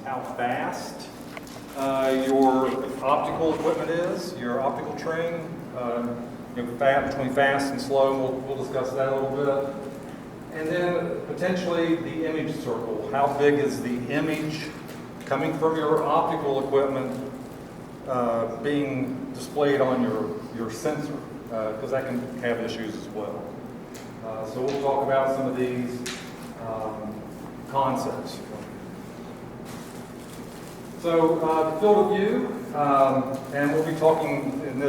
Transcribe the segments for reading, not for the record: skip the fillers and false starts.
how fast your optical equipment is, your optical train, between fast and slow. We'll discuss that a little bit. And then potentially the image circle. How big is the image coming from your optical equipment being displayed on your sensor? Because that can have issues as well. So we'll talk about some of these concepts. So the field of view, and we'll be talking in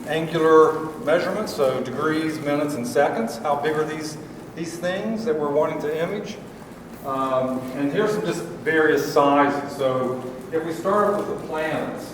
angular measurements, so degrees, minutes, and seconds. How big are these things that we're wanting to image? And here's some just various sizes. So if we start with the planets,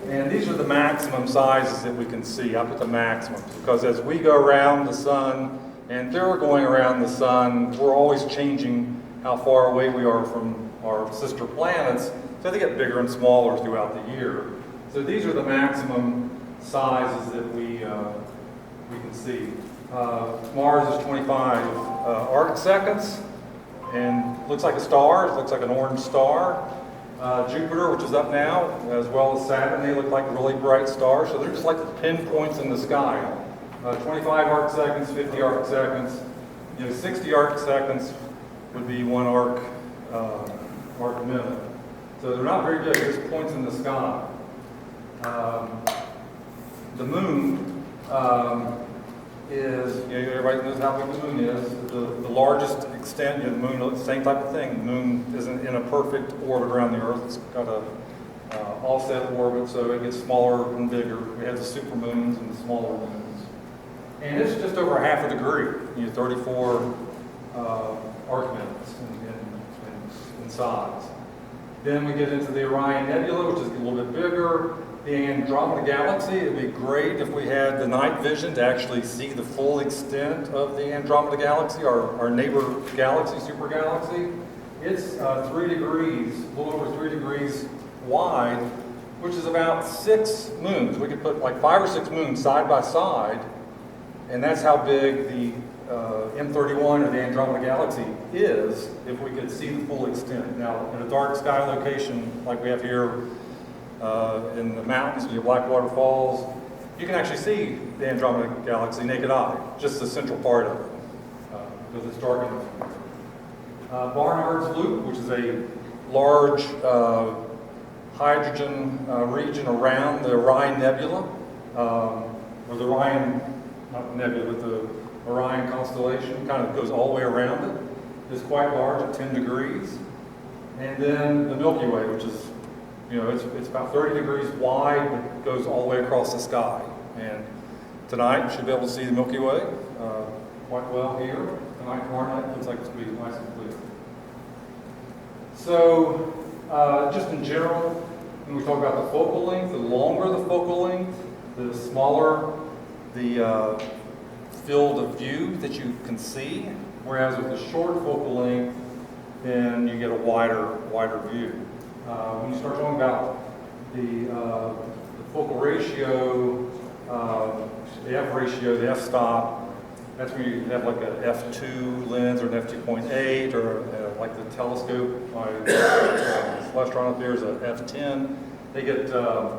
and these are the maximum sizes that we can see. I put the maximums because as we go around the sun and they're going around the sun, we're always changing how far away we are from our sister planets. So they get bigger and smaller throughout the year. So these are the maximum sizes that we can see. Mars is 25 arc seconds and looks like a star. It looks like an orange star. Jupiter, which is up now, as well as Saturn, they look like really bright stars. So they're just like the pinpoints in the sky. 25 arc seconds, 50 arc seconds. 60 arc seconds would be 1 arc minute. So they're not very big, they're just points in the sky. The moon is, everybody knows how big the moon is. The largest extent, the moon, same type of thing. The moon isn't in a perfect orbit around the Earth. It's got a offset orbit, so it gets smaller and bigger. We have the supermoons and the smaller moons. And it's just over half a degree, 34 arc minutes in size. Then we get into the Orion Nebula, which is a little bit bigger. The Andromeda Galaxy, it would be great if we had the night vision to actually see the full extent of the Andromeda Galaxy, our neighbor galaxy, super galaxy. It's 3 degrees, a little over 3 degrees wide, which is about 6 moons. We could put like 5 or 6 moons side by side, and that's how big the M31 or the Andromeda Galaxy is if we could see the full extent. Now, in a dark sky location like we have here in the mountains with your Blackwater Falls, you can actually see the Andromeda Galaxy naked eye, just the central part of it, because it's dark enough. Barnard's Loop, which is a large hydrogen region around the Orion Nebula, or the Orion, not Nebula, but the Orion constellation, kind of goes all the way around it. It's quite large at 10 degrees. And then the Milky Way, which is, it's about 30 degrees wide, but it goes all the way across the sky. And tonight, you should be able to see the Milky Way quite well here. Tonight, tomorrow night, looks like it's going to be nice and clear. So, just in general, when we talk about the focal length, the longer the focal length, the smaller the field of view that you can see. Whereas with the short focal length, then you get a wider view. When you start talking about the focal ratio, the f ratio, the f-stop, that's when you have like a f2 lens or an f2.8, or like the telescope. This Celestron up there is a f10. They get the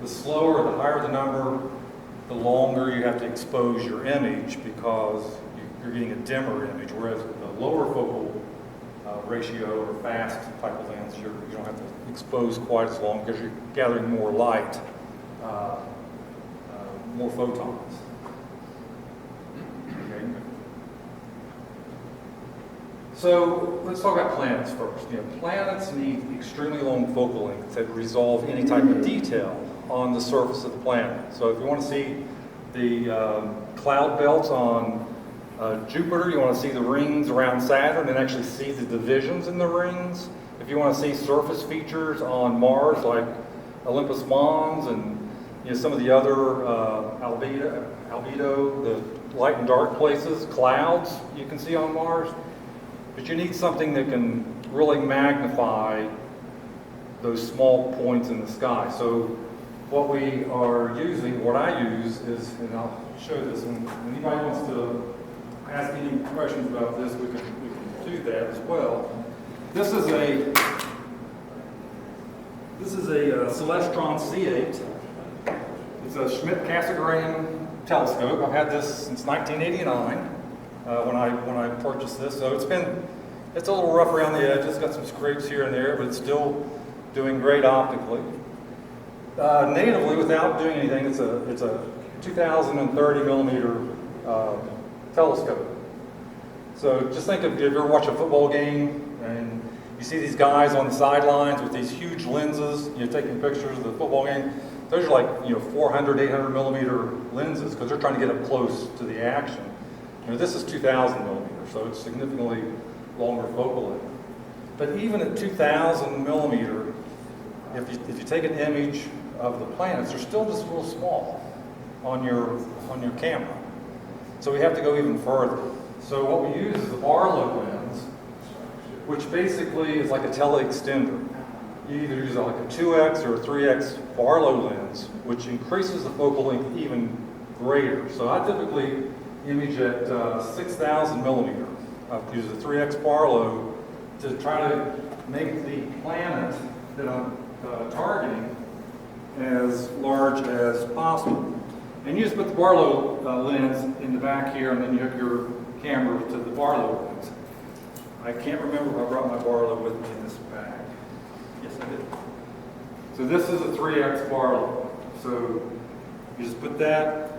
slower, the higher the number, the longer you have to expose your image because you're getting a dimmer image. Whereas with the lower focal ratio or fast type of lens, you don't have to expose quite as long because you're gathering more light, more photons. Okay. So let's talk about planets first. Planets need extremely long focal lengths that resolve any type of detail on the surface of the planet. So if you want to see the cloud belts on Jupiter, you want to see the rings around Saturn and actually see the divisions in the rings. If you want to see surface features on Mars like Olympus Mons and some of the other albedo, the light and dark places, clouds you can see on Mars, but you need something that can really magnify those small points in the sky. So what we are using, what I use is, and I'll show this, and anybody wants to ask any questions about this, we can do that as well. This is Celestron C8. It's a Schmidt-Cassegrain telescope. I've had this since 1989 when I purchased this. So it's a little rough around the edges, got some scrapes here and there, but it's still doing great optically. Natively, without doing anything, it's a 2030 millimeter telescope. So just think of, if you ever watch a football game and you see these guys on the sidelines with these huge lenses, taking pictures of the football game. Those are like 400, 800 millimeter lenses because they're trying to get up close to the action. This is 2000 millimeters, so it's significantly longer focal length. But even at 2000 millimeter, if you take an image of the planets, they're still just real small on your camera. So we have to go even further. So what we use is the Barlow lens, which basically is like a tele-extender. You either use like a 2x or a 3x Barlow lens, which increases the focal length even greater. So I typically image at 6,000 millimeter. I use a 3x Barlow to try to make the planet that I'm targeting as large as possible. And you just put the Barlow lens in the back here, and then you hook your camera to the Barlow lens. I can't remember if I brought my Barlow with me in this bag. Yes, I did. So this is a 3x Barlow. So you just put that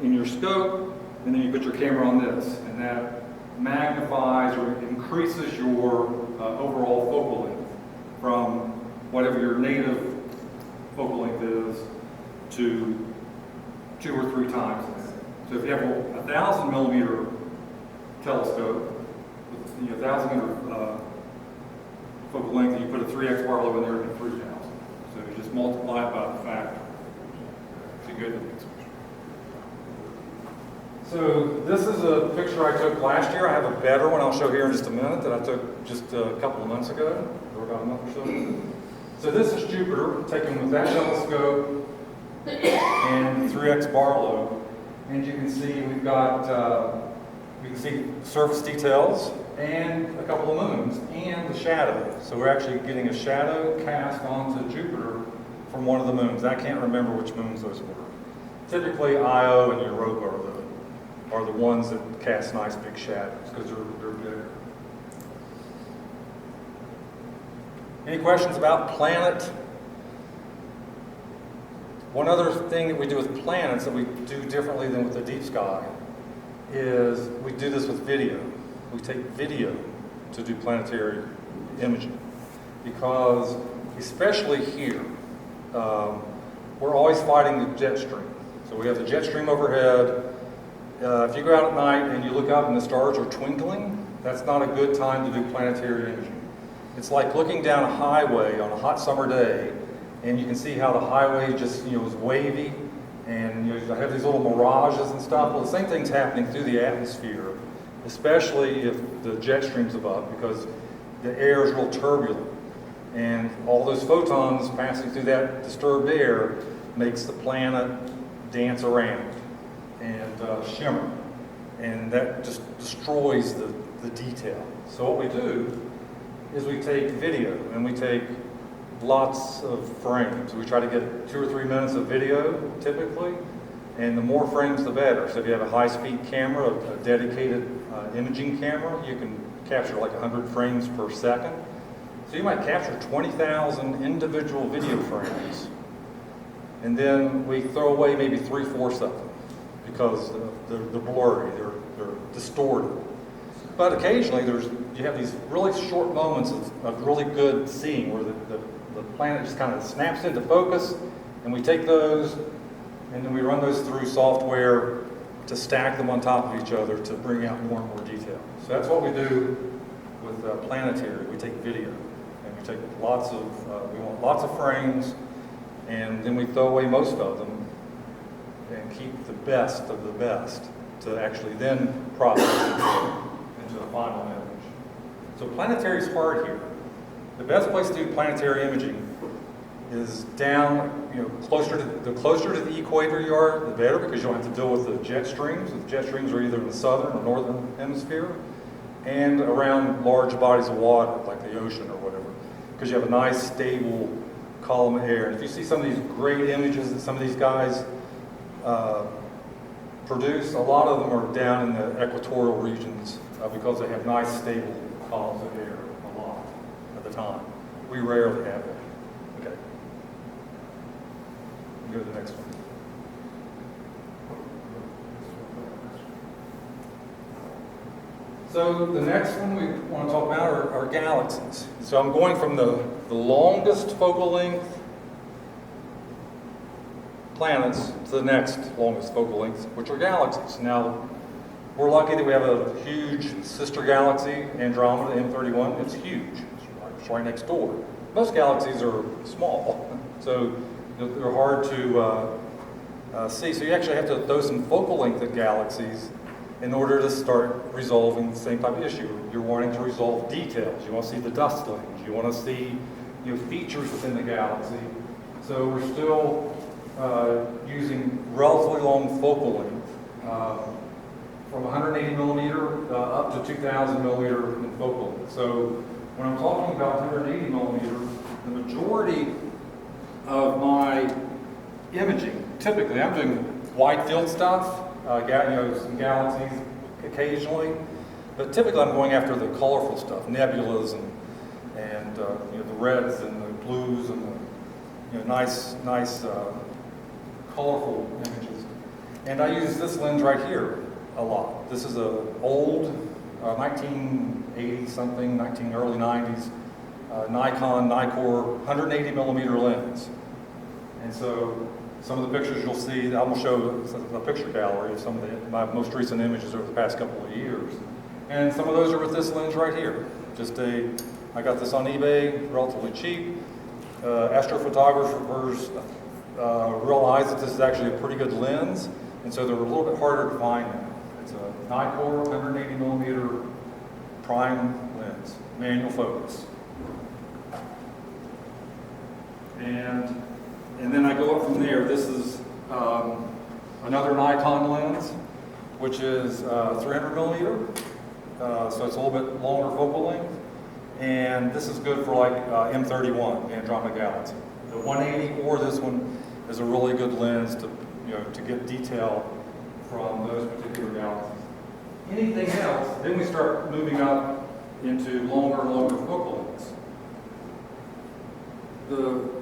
in your scope, and then you put your camera on this, and that magnifies or increases your overall focal length from whatever your native focal length is to 2 or 3 times that. So if you have a 1,000 millimeter telescope with 1,000 meter focal length, and you put a 3x Barlow in there, and 3,000. So you just multiply it by the factor to get it. So this is a picture I took last year. I have a better one I'll show here in just a minute that I took just a couple of months ago, or about a month or so. So this is Jupiter, taken with that telescope and 3x Barlow. And you can see we've got, you can see surface details and a couple of moons and the shadow. So we're actually getting a shadow cast onto Jupiter from one of the moons. I can't remember which moons those were. Typically Io and Europa are the ones that cast nice big shadows because they're bigger. Any questions about planet? One other thing that we do with planets that we do differently than with the deep sky is we do this with video. We take video to do planetary imaging because, especially here, we're always fighting the jet stream. So we have the jet stream overhead. If you go out at night and you look up and the stars are twinkling, that's not a good time to do planetary imaging. It's like looking down a highway on a hot summer day, and you can see how the highway just is wavy, and you have these little mirages and stuff. Well, the same thing's happening through the atmosphere, especially if the jet stream's above, because the air is real turbulent, and all those photons passing through that disturbed air makes the planet dance around and shimmer, and that just destroys the detail. So what we do is we take video, and we take lots of frames. We try to get 2 or 3 minutes of video, typically, and the more frames, the better. So if you have a high-speed camera, a dedicated imaging camera, you can capture like 100 frames per second. So you might capture 20,000 individual video frames, and then we throw away maybe 3/4 of them because they're blurry, they're distorted. But occasionally you have these really short moments of really good seeing where the planet just kind of snaps into focus, and we take those and then we run those through software to stack them on top of each other to bring out more and more detail. So that's what we do with planetary. We take video, and we take we want lots of frames, and then we throw away most of them and keep the best of the best to actually then process it into a final image. So planetary is hard here. The best place to do planetary imaging is down, closer to the equator you are, the better, because you don't have to deal with the jet streams. The jet streams are either in the southern or northern hemisphere, and around large bodies of water, like the ocean or whatever, because you have a nice, stable column of air. And if you see some of these great images that some of these guys produce, a lot of them are down in the equatorial regions because they have nice stable columns of air a lot at the time. We rarely have that. Okay. Go to the next one. So the next one we want to talk about are galaxies. So I'm going from the longest focal length planets to the next longest focal length, which are galaxies. Now, we're lucky that we have a huge sister galaxy, Andromeda, M31. It's huge. It's right next door. Most galaxies are small, so they're hard to see. So you actually have to throw some focal length at galaxies in order to start resolving the same type of issue. You're wanting to resolve details. You want to see the dust lanes. You want to see features within the galaxy. So we're still using relatively long focal length, from 180 millimeter up to 2,000 millimeter in focal length. So when I'm talking about 180 millimeter, the majority of my imaging, typically I'm doing wide field stuff, some galaxies occasionally, but typically I'm going after the colorful stuff, nebulas and the reds and the blues and the nice colorful images. And I use this lens right here a lot. This is an old 1980 something, early 90s Nikon Nikkor 180 millimeter lens. And so some of the pictures you'll see, I'm going to show a picture gallery of some of my most recent images over the past couple of years. And some of those are with this lens right here. I got this on eBay, relatively cheap. Astrophotographers realize that this is actually a pretty good lens, and so they're a little bit harder to find now. It's a Nikkor 180 millimeter prime lens, manual focus. And then I go up from there. This is another Nikon lens, which is 300 millimeter, so it's a little bit longer focal length. And this is good for like M31, the Andromeda Galaxy. The 180 or this one is a really good lens to get detail from those particular galaxies. Anything else, then we start moving up into longer and longer focal lengths.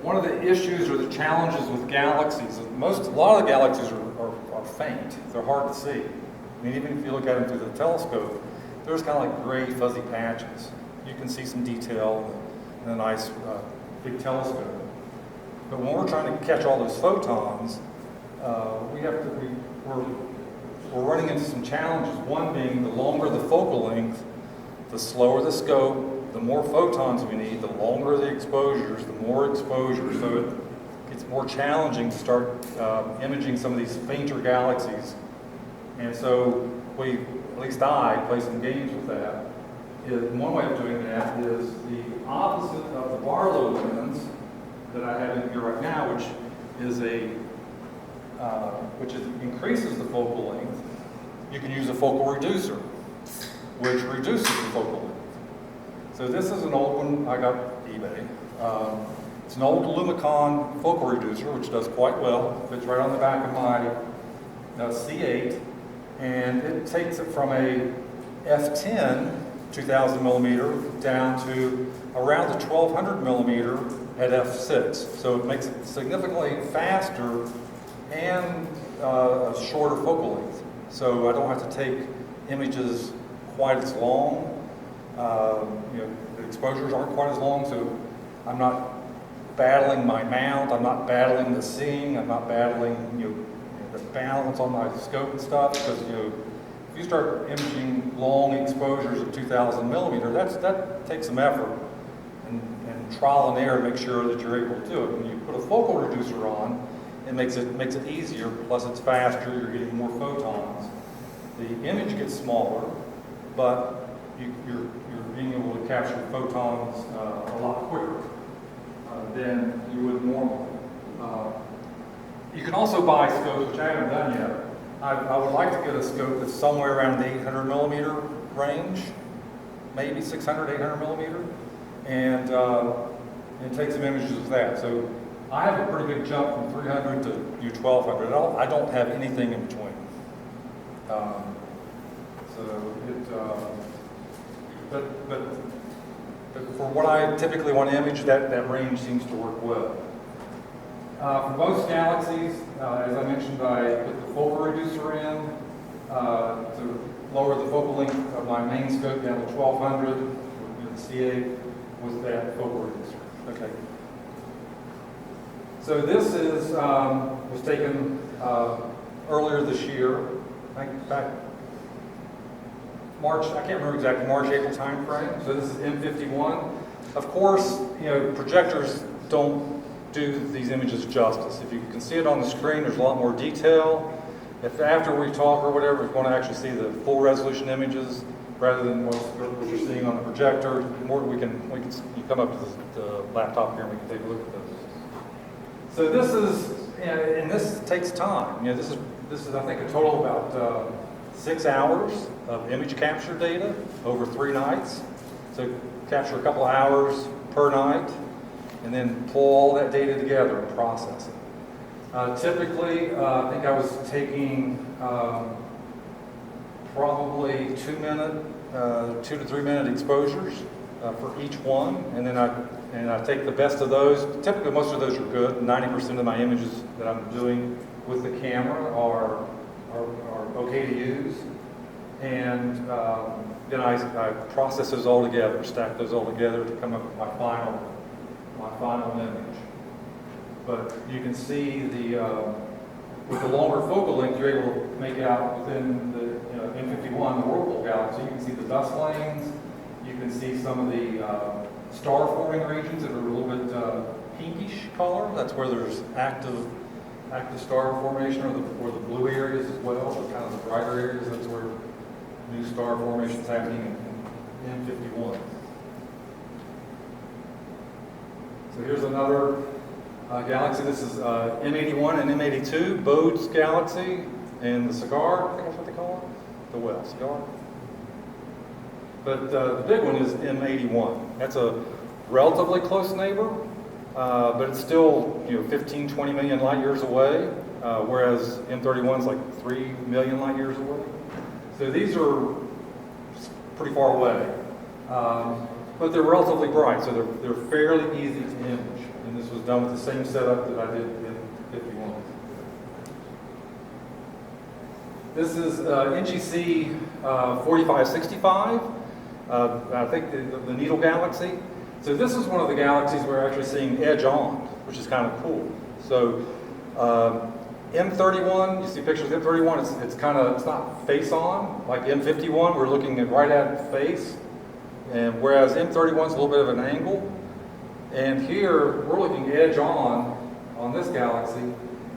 One of the issues or the challenges with galaxies is a lot of the galaxies are faint. They're hard to see. I mean, even if you look at them through the telescope, there's kind of like gray, fuzzy patches. You can see some detail in a nice big telescope. But when we're trying to catch all those photons, we're running into some challenges. One being the longer the focal length, the slower the scope, the more photons we need, the longer the exposures, the more exposure. So it gets more challenging to start imaging some of these fainter galaxies. And so at least I play some games with that. One way of doing that is the opposite of the Barlow lens that I have in here right now, which increases the focal length. You can use a focal reducer, which reduces the focal length. So this is an old one I got eBay. It's an old Lumicon focal reducer, which does quite well. Fits right on the back of my C8, and it takes it from a f10 2,000 millimeter down to around the 1,200 millimeter at f6. So it makes it significantly faster and a shorter focal length. So I don't have to take images quite as long. The exposures aren't quite as long, so I'm not battling my mount, I'm not battling the seeing, I'm not battling the balance on my scope and stuff, because if you start imaging long exposures at 2,000 millimeter, that takes some effort and trial and error to make sure that you're able to do it. When you put a focal reducer on, it makes it easier, plus it's faster, you're getting more photons. The image gets smaller, but you're being able to capture photons a lot quicker than you would normally. You can also buy scopes, which I haven't done yet. I would like to get a scope that's somewhere around the 800 millimeter range, maybe 600, 800 millimeter. And and take some images of that. So I have a pretty big jump from 300 to 1200. I don't have anything in between. But for what I typically want to image, that range seems to work well. For most galaxies, as I mentioned, I put the focal reducer in to lower the focal length of my main scope down to 1200 with the CA with that focal reducer. Okay. So this is was taken earlier this year, I think back March, I can't remember exactly, March, April time frame. So this is M51. Of course, projectors don't do these images justice. If you can see it on the screen, there's a lot more detail. If after we talk or whatever, you want to actually see the full resolution images rather than what you're seeing on the projector, you come up to the laptop here and we can take a look at those. So this is, and this takes time. This is I think a total of about 6 hours of image capture data over 3 nights. So capture a couple of hours per night, and then pull all that data together and process it. Typically, I think I was taking probably 2 to 3 minute exposures for each one, and then I take the best of those. Typically, most of those are good. 90% of my images that I'm doing with the camera are okay to use. And then I process those all together, stack those all together to come up with my final image. But you can see with the longer focal length, you're able to make out within the M51, the Whirlpool galaxy. You can see the dust lanes. You can see some of the star forming regions that are a little bit pinkish color. That's where there's active star formation, or the blue areas as well, the kind of the brighter areas. That's where new star formation is happening in M51. So here's another galaxy. This is M81 and M82, Bode's galaxy, and the cigar, I think that's what they call it, the well, cigar. But the big one is M81. That's a relatively close neighbor, but it's still 15, 20 million light years away, whereas M31 is like 3 million light years away. So these are pretty far away, but they're relatively bright, so they're fairly easy to image. And this was done with the same setup that I did in 51. This is NGC 4565. I think the Needle Galaxy. So this is one of the galaxies we're actually seeing edge on, which is kind of cool. So M31, you see pictures of M31, it's not face on. Like M51, we're looking right at face. And whereas M31 is a little bit of an angle. And here, we're looking edge on this galaxy.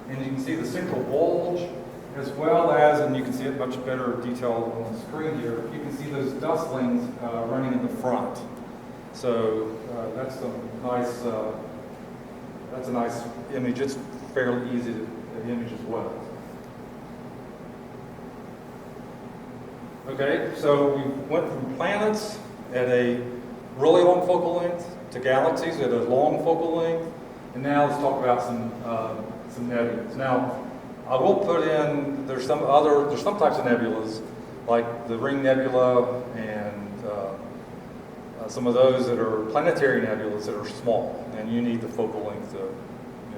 And you can see the central bulge, as well as, and you can see it much better detail on the screen here, you can see those dust lanes running in the front. So that's a nice image. It's fairly easy to image as well. Okay, so we went from planets at a really long focal length to galaxies at a long focal length, and now let's talk about some nebulas. Now, I will put in, there's some types of nebulas, like the Ring Nebula and some of those that are planetary nebulas that are small, and you need the focal length,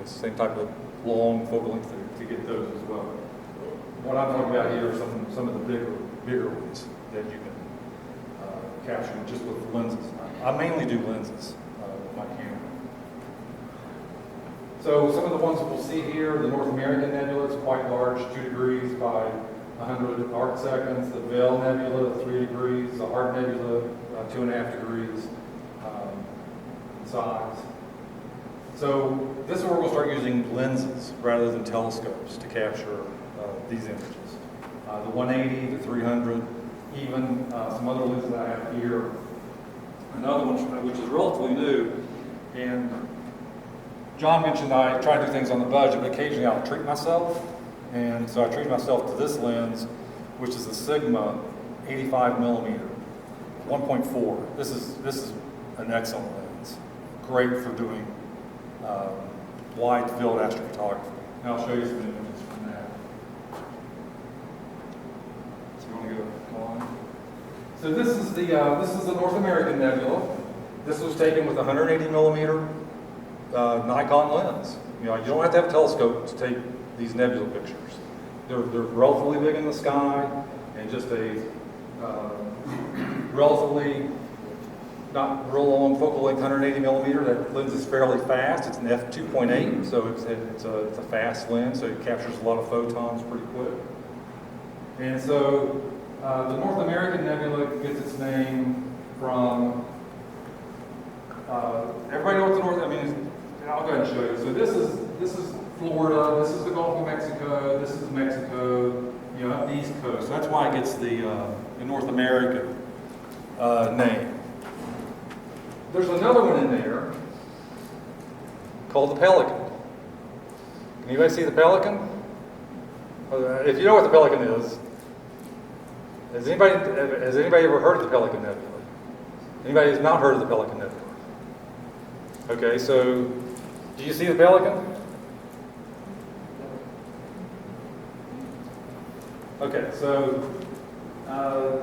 same type of long focal length to get those as well. What I'm talking about here are some of the bigger ones that you can capture just with lenses. I mainly do lenses with my camera. So some of the ones that we'll see here, the North American Nebula is quite large, 2 degrees by 100 arc seconds. The Veil Nebula, 3 degrees. The Hart Nebula, 2.5 degrees in size. So this is where we'll start using lenses rather than telescopes to capture these images. The 180, the 300, even some other lenses that I have here. Another one which is relatively new, and John mentioned I try to do things on the budget, but occasionally I'll treat myself, and so I treat myself to this lens, which is a Sigma 85 millimeter, 1.4. This is an excellent lens, great for doing wide field astrophotography. And I'll show you some images from that. So you want to go on? So this is the North American Nebula. This was taken with a 180 millimeter Nikon lens. You know, you don't have to have a telescope to take these nebula pictures. They're relatively big in the sky, and just a relatively not real long focal length 180 millimeter. That lens is fairly fast. It's an f2.8, so it's a fast lens, so it captures a lot of photons pretty quick. And so the North American Nebula gets its name from, everybody know what the North, I mean, I'll go ahead and show you. So this is Florida, this is the Gulf of Mexico, this is Mexico, you know, up the East Coast. So that's why it gets the North American name. There's another one in there called the Pelican. Can anybody see the Pelican? If you know what the Pelican is, has anybody ever heard of the Pelican Nebula? Anybody who's not heard of the Pelican Nebula? Okay, so do you see the Pelican? Okay, so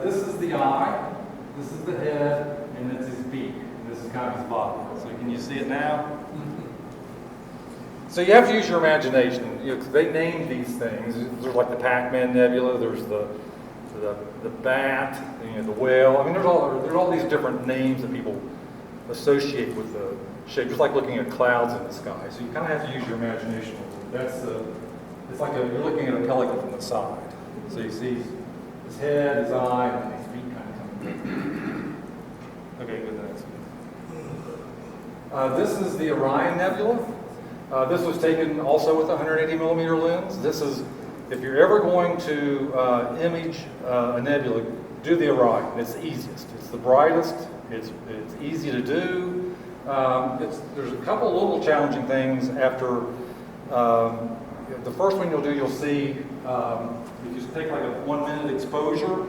this is the eye, this is the head, and it's his beak. And this is kind of his body. So can you see it now? So you have to use your imagination. You know, they named these things. There's like the Pac-Man Nebula. There's the bat. You know, the whale. I mean, there's all these different names that people associate with the shape. Just like looking at clouds in the sky. So you kind of have to use your imagination. It's like you're looking at a pelican from the side. So you see his head, his eye, and his feet kind of coming down. Okay, good. This is the Orion Nebula. This was taken also with a 180 millimeter lens. This is, if you're ever going to image a nebula, do the Orion. It's the easiest. It's the brightest. It's easy to do. There's a couple of little challenging things after the first one you'll see, you just take like a 1 minute exposure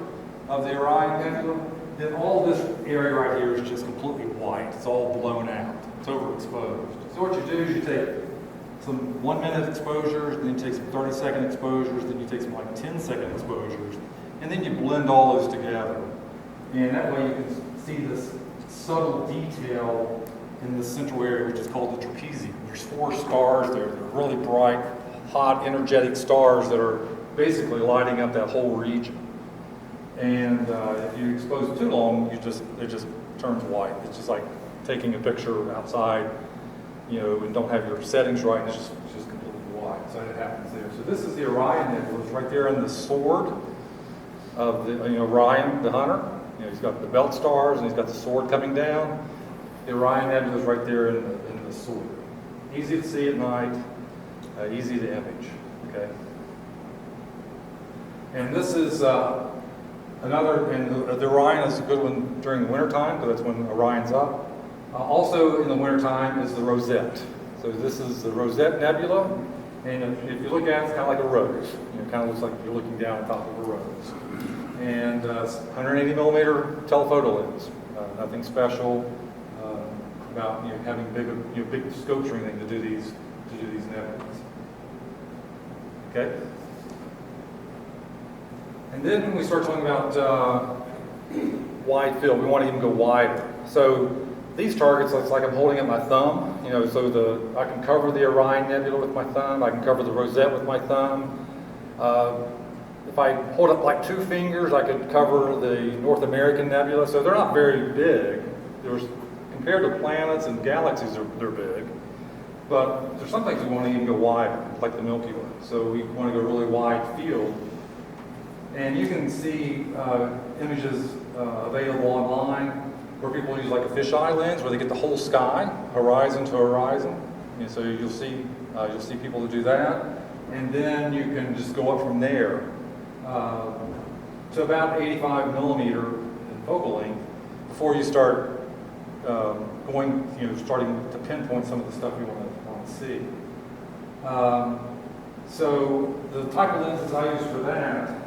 of the Orion Nebula, then all this area right here is just completely white. It's all blown out. It's overexposed. So what you do is you take some 1 minute exposures, then you take some 30-second exposures, then you take some like 10-second exposures, and then you blend all those together. And that way you can see this subtle detail in the central area, which is called the trapezium. There's 4 stars there. They're really bright, hot, energetic stars that are basically lighting up that whole region. And if you expose it too long, it just turns white. It's just like taking a picture outside, you know, and don't have your settings right, and it's just completely white. So it happens there. So this is the Orion Nebula. It's right there in the sword of the Orion, the hunter. You know, he's got the belt stars and he's got the sword coming down. The Orion Nebula is right there in the sword. Easy to see at night, easy to image. Okay. And this is another, and the Orion is a good one during the wintertime, because that's when Orion's up. Also in the wintertime is the Rosette. So this is the Rosette Nebula, and if you look at it, it's kind of like a rose. You know, it kind of looks like you're looking down on top of a rose. And 180 millimeter telephoto lens, nothing special about having big scopes or anything to do these nebulas. Okay. And then when we start talking about wide field, we want to even go wider. So these targets, it's like I'm holding up my thumb. You know, so I can cover the Orion Nebula with my thumb. I can cover the Rosette with my thumb. If I hold up like 2 fingers, I could cover the North American Nebula. So they're not very big. Compared to planets and galaxies, they're big. But there's some things we want to even go wider, like the Milky Way. So we want to go really wide field. And you can see images available online where people use like a fisheye lens, where they get the whole sky, horizon to horizon. And so you'll see people that do that. And then you can just go up from there to about 85 millimeter in focal length before you start starting to pinpoint some of the stuff you want to see. So the type of lenses I use for that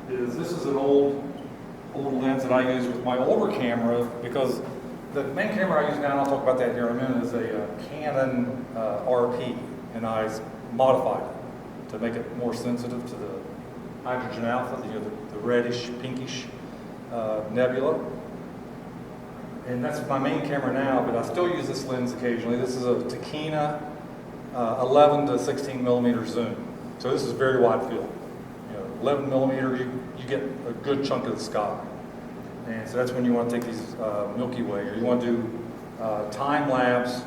is, this is an old lens that I use with my older camera, because The main camera I use now, and I'll talk about that here in a minute, is a Canon RP, and I modified it to make it more sensitive to the hydrogen alpha, the reddish, pinkish nebula. And that's my main camera now, but I still use this lens occasionally. This is a Tachyna 11 to 16 millimeter zoom. So this is very wide field. 11 millimeter, you get a good chunk of the sky. And so that's when you want to take these Milky Way, or you want to do time lapse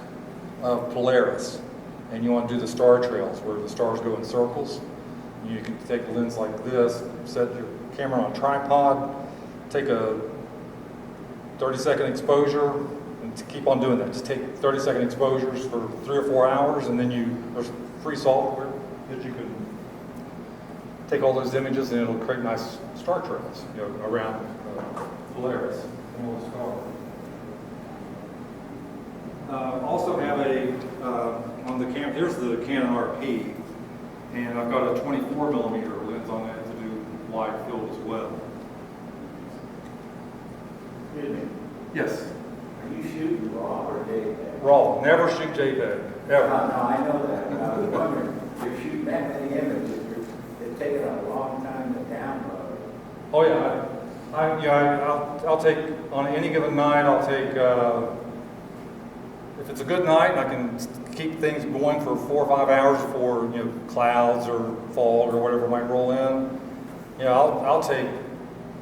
of Polaris, and you want to do the star trails where the stars go in circles. You can take a lens like this, set your camera on a tripod, take a 30-second exposure, and to keep on doing that. Just take 30-second exposures for 3 or 4 hours, and then there's free software that you can take all those images, and it'll create nice star trails, around Polaris and all the stars. Also have on the camera. Here's the Canon RP, and I've got a 24 millimeter lens on that to do wide field as well. Excuse me. Yes. Are you shooting raw or JPEG? Raw. Never shoot JPEG. Ever. No, I know that. I was wondering, you're shooting that many images. It's taking a long time to download. Oh yeah. I'll take on any given night. I'll take if it's a good night, I can keep things going for 4 or 5 hours before clouds or fog or whatever might roll in. I'll take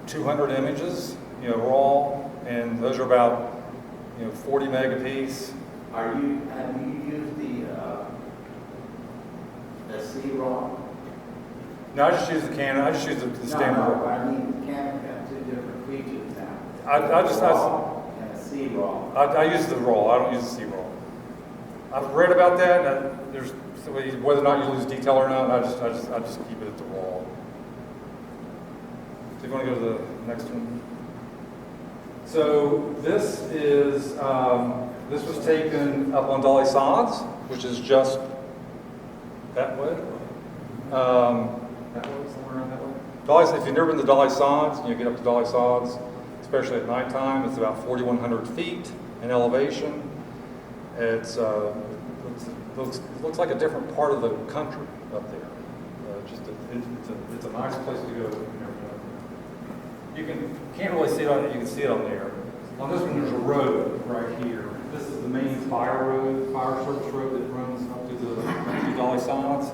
200 images, raw, and those are about 40 meg apiece. Have you used the C-RAW? No, I just use the Canon. I just use the standard. No, I mean, Canon got 2 different features now. I just RAW and a C-RAW. I use the raw. I don't use the C-RAW. I've read about that. And there's whether or not you lose detail or not. I just keep it at the raw. So you want to go to the next one? So this is this was taken up on Dolly Sods, which is just that way. That way, somewhere around that way. Dolly's, if you've never been to Dolly Sods, you get up to Dolly Sods, especially at nighttime. It's about 4,100 feet in elevation. It looks like a different part of the country up there. It's a nice place to go. You can't really see it on it. You can see it on there. On this one, there's a road right here. This is the main fire service road that runs up to the Dolly Sods.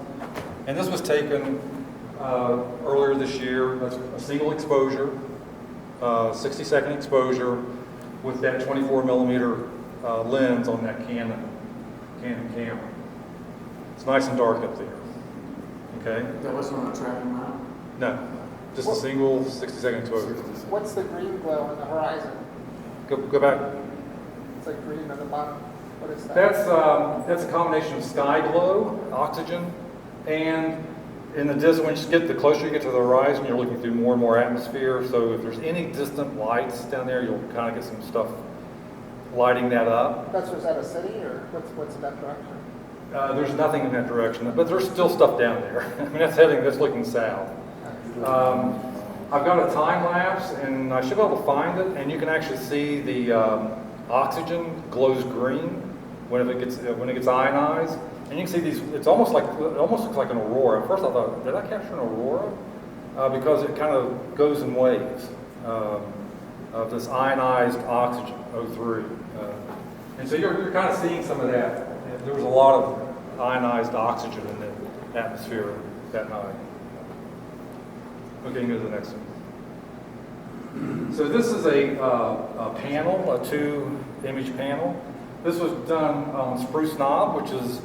And this was taken earlier this year. That's a single exposure, 60-second exposure with that 24 millimeter lens on that Canon camera. It's nice and dark up there. Okay? That wasn't on a tracking mount? No, just a single 60-second exposure. What's the green glow on the horizon? Go back. It's like green at the bottom. What is that? That's a combination of sky glow, oxygen, and in the distance, the closer you get to the horizon, you're looking through more and more atmosphere. So if there's any distant lights down there, you'll kind of get some stuff lighting that up. Was that a city, or what's in that direction? There's nothing in that direction, but there's still stuff down there. I mean, that's looking south. I've got a time lapse, and I should be able to find it, and you can actually see the oxygen glows green when it gets ionized, and you can see these. It almost looks like an aurora. At first, I thought, did I capture an aurora? Because it kind of goes in waves of this ionized oxygen, O3, and so you're kind of seeing some of that. There was a lot of ionized oxygen in the atmosphere that night. Okay, you can go to the next one. So this is a panel, a 2-image panel. This was done on Spruce Knob, which is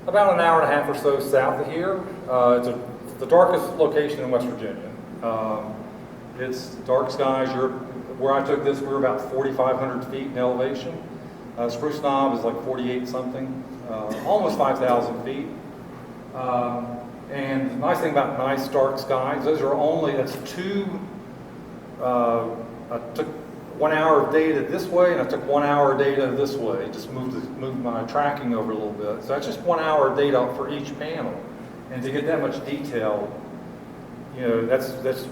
about an hour and a half or so south of here. It's the darkest location in West Virginia. It's dark skies. Where I took this, we were about 4,500 feet in elevation. Spruce Knob is like 48 something, almost 5,000 feet. And the nice thing about nice dark skies, that's I took 1 hour of data this way, and I took 1 hour of data this way. Just moved my tracking over a little bit. So that's just 1 hour of data for each panel. And to get that much detail, that's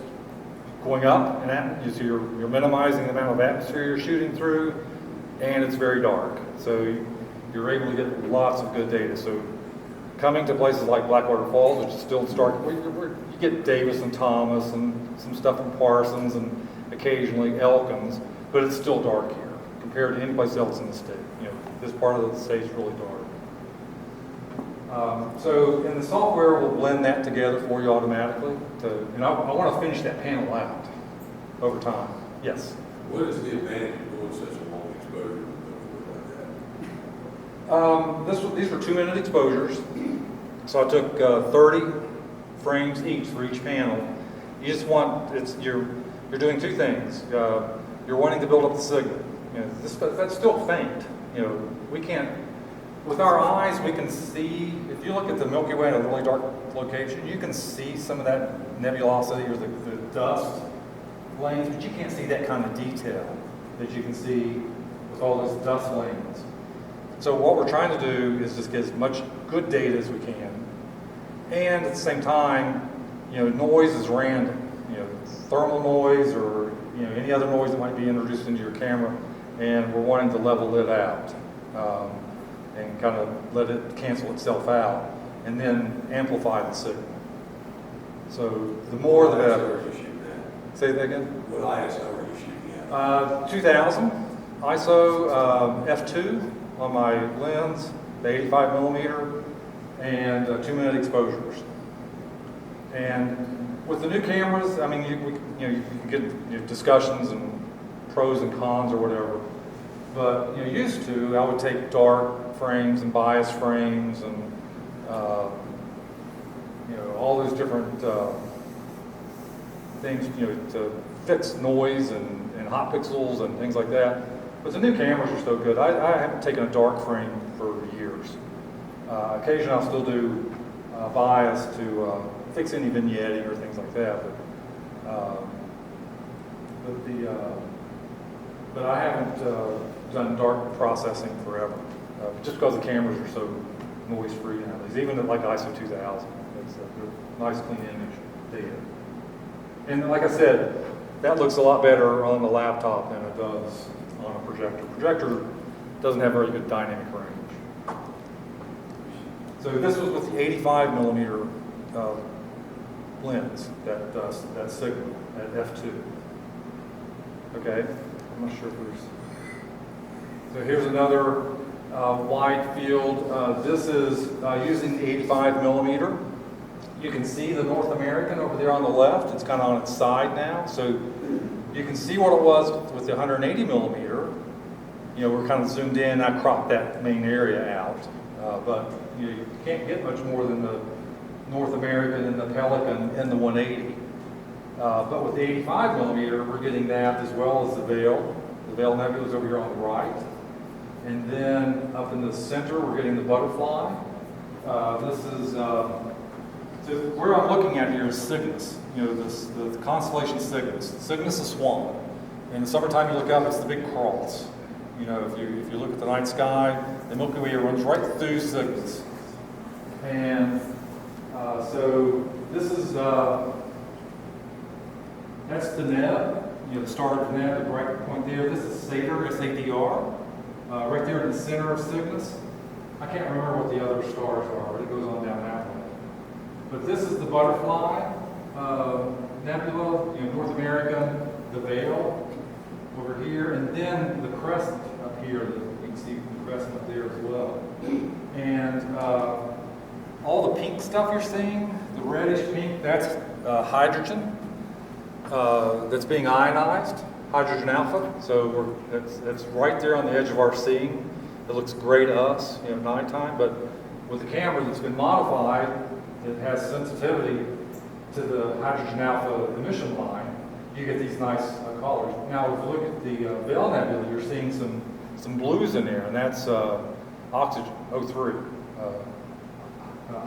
going up, and so you're minimizing the amount of atmosphere you're shooting through. and it's very dark. So you're able to get lots of good data. So coming to places like Blackwater Falls, which is still dark, you get Davis and Thomas and some stuff from Parsons and occasionally Elkins, but it's still dark here compared to any place else in the state. You know, this part of the state is really dark. So in the software, we'll blend that together for you automatically. And I want to finish that panel out over time. Yes? What is the advantage of doing such a long exposure like that? These were 2-minute exposures. So I took 30 frames each for each panel. You just want, you're doing two things. You're wanting to build up the signal. You know, that's still faint. You know, we can't, with our eyes, we can see, if you look at the Milky Way in a really dark location, you can see some of that nebulosity or the dust lanes, but you can't see that kind of detail that you can see with all those dust lanes. So what we're trying to do is just get as much good data as we can. And at the same time, you know, noise is random. You know, thermal noise or, you know, any other noise that might be introduced into your camera, and we're wanting to level it out. And kind of let it cancel itself out, and then amplify the signal. So the more the better. What ISO are you shooting at? Say that again? What ISO are you shooting at? 2000 ISO f2 on my lens, the 85 millimeter, and 2-minute exposures. And with the new cameras, I mean, you can get discussions and pros and cons or whatever. But used to, I would take dark frames and bias frames and all those different things to fix noise and hot pixels and things like that. But the new cameras are so good. I haven't taken a dark frame for years. Occasionally I'll still do bias to fix any vignetting or things like that. But I haven't done dark processing forever, just because the cameras are so noise-free nowadays. Even at like ISO 2000, it's a nice clean image data. And like I said, that looks a lot better on the laptop than it does on a projector. Projector doesn't have very good dynamic range. So this was with the 85 millimeter lens, that signal at f2. Okay, I'm not sure if there's. So here's another wide field. This is using the 85 millimeter. You can see the North American over there on the left. It's kind of on its side now. So you can see what it was with the 180 millimeter. We're kind of zoomed in. I cropped that main area out. But you can't get much more than the North American and the Pelican and the 180. But with the 85 millimeter, we're getting that as well as the Veil. The Veil Nebula is over here on the right. And then up in the center, we're getting the Butterfly. This is, so where I'm looking at here is Cygnus, the constellation Cygnus. Cygnus is Swan. In the summertime, you look up, it's the big cross. If you look at the night sky, the Milky Way runs right through Cygnus. And so this is, that's the Neb, the start of the Neb, the bright point there. This is Satyr, S-A-D-R, right there in the center of Cygnus. I can't remember what the other stars are, but it goes on down that way. But this is the Butterfly Nebula, North American, the Veil over here, and then the crescent up here. You can see the crescent up there as well. And all the pink stuff you're seeing, the reddish pink, that's hydrogen that's being ionized, hydrogen alpha. So that's right there on the edge of our seeing. It looks gray to us, at nighttime, but with the camera that's been modified, it has sensitivity to the hydrogen alpha emission line. You get these nice colors. Now, if you look at the Veil Nebula, you're seeing some blues in there, and that's oxygen, O3,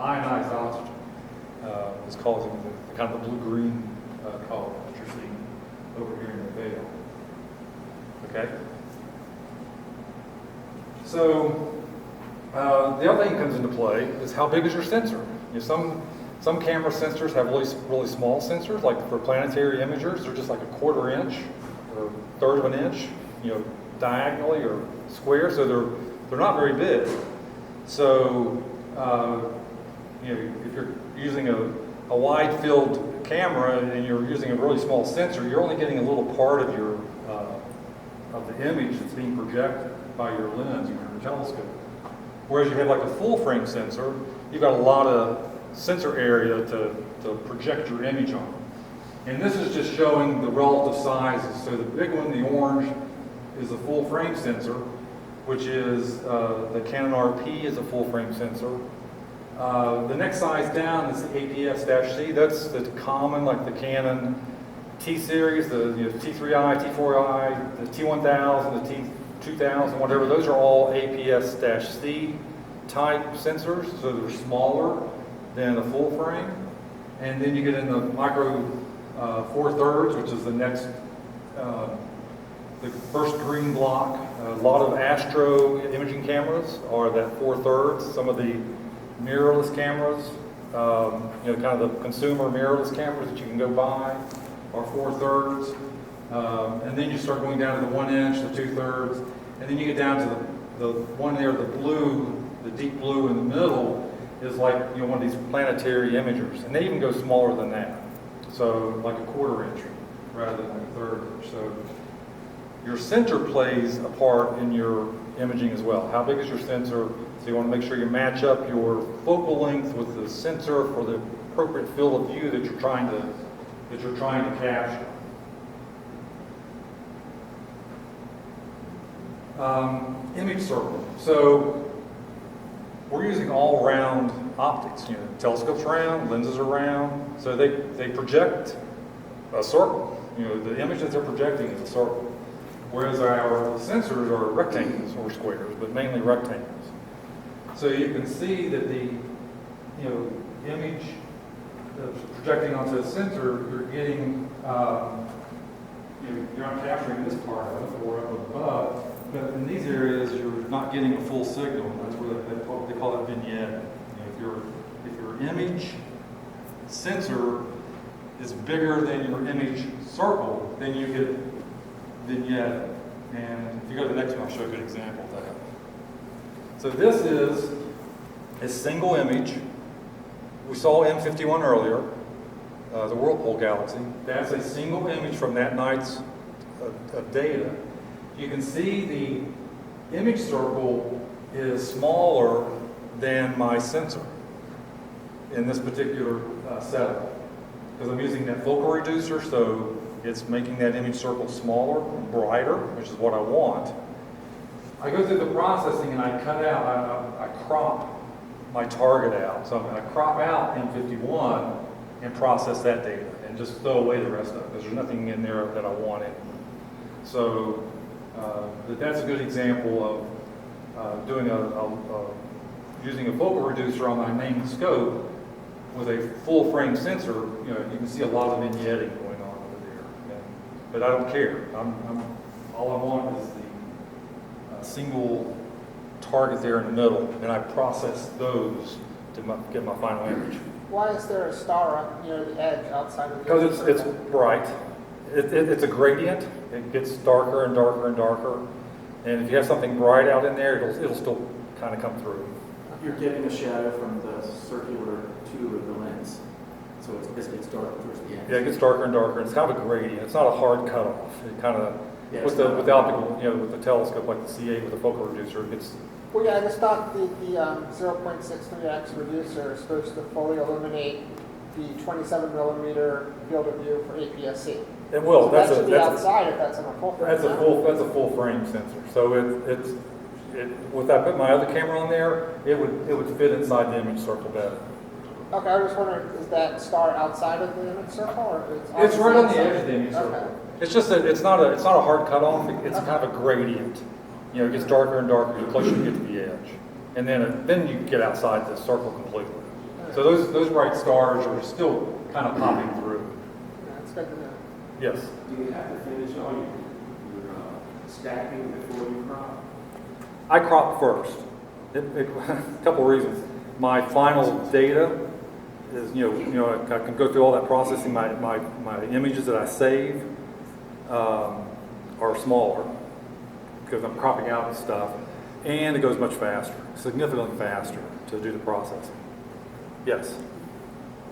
ionized oxygen is causing the kind of the blue-green color that you're seeing over here in the Veil. Okay. So the other thing that comes into play is how big is your sensor? Some camera sensors have really small sensors, like for planetary imagers, they're just like a 1/4 inch or 1/3 of an inch, diagonally or square, so they're not very big. So, you know, if you're using a wide field camera and you're using a really small sensor, you're only getting a little part of your of the image that's being projected by your lens or your telescope. Whereas you have like a full frame sensor, you've got a lot of sensor area to project your image on. And this is just showing the relative sizes. So the big one, the orange, is a full frame sensor, which is the Canon RP is a full frame sensor. The next size down is the APS-C. That's the common, like the Canon T series, the T3i, T4i, the T1000, the T2000, whatever. Those are all APS-C type sensors, so they're smaller than a full frame. And then you get in the micro four thirds, which is the next, the first green block. A lot of astro imaging cameras are that 4/3. Some of the mirrorless cameras, you know, kind of the consumer mirrorless cameras that you can go buy are 4/3. And then you start going down to the 1 inch, the 2/3, and then you get down to the one there, the blue, the deep blue in the middle is like, you know, one of these planetary imagers, and they even go smaller than that. So like a 1/4 inch rather than like a 1/3 inch. So your sensor plays a part in your imaging as well. How big is your sensor? So you want to make sure you match up your focal length with the sensor for the appropriate field of view that you're trying to capture. Image circle. So we're using all round optics. You know, telescopes round, lenses are round, so they project a circle. You know, the image that they're projecting is a circle. Whereas our sensors are rectangles or squares, but mainly rectangles. So you can see that the image that's projecting onto the sensor, you're getting you're not capturing this part of it or up above, but in these areas you're not getting a full signal. That's where they call it vignette. You know, if your image sensor is bigger than your image circle, then you get vignette. And if you go to the next one, I'll show you a good example of that. So this is a single image. We saw M51 earlier, the Whirlpool Galaxy. That's a single image from that night's data. You can see the image circle is smaller than my sensor in this particular setup, because I'm using that focal reducer, so it's making that image circle smaller, brighter, which is what I want. I go through the processing and I cut out, I crop my target out. So I crop out M51 and process that data and just throw away the rest of it because there's nothing in there that I want in. So that's a good example of doing using a focal reducer on my main scope with a full frame sensor. You know, you can see a lot of vignetting going on over there. But I don't care. All I want is the single target there in the middle, and I process those to get my final image. Why is there a star up near the edge outside of the Because it's bright. It's a gradient. It gets darker and darker and darker. And if you have something bright out in there, it'll still kind of come through. You're getting a shadow from the circular tube of the lens. So it gets darker towards the end. Yeah, it gets darker and darker. It's kind of a gradient. It's not a hard cutoff. It kind of, Yeah, with the optical, with the telescope like the C8 with the focal reducer, it gets. Well, yeah, I just thought the 0.63x reducer is supposed to fully illuminate the 27 millimeter field of view for APS-C. It will. So that should be outside if that's in a full frame. That's a full frame sensor. So if I put my other camera on there, it would fit inside the image circle better. Okay, I was just wondering, is that star outside of the image circle, or It's right on the inside? edge of the image circle. Okay. It's just that it's not a hard cutoff. It's kind of a gradient. You know, it gets darker and darker the closer you get to the edge, and then you get outside the circle completely. So those bright stars are still kind of popping through. Yeah, that's good to know. Yes. Do you have to finish all your stacking before you crop? I crop first. A couple of reasons. My final data is, I can go through all that processing. My images that I save are smaller because I'm cropping out and stuff, and it goes much faster, significantly faster to do the processing. Yes.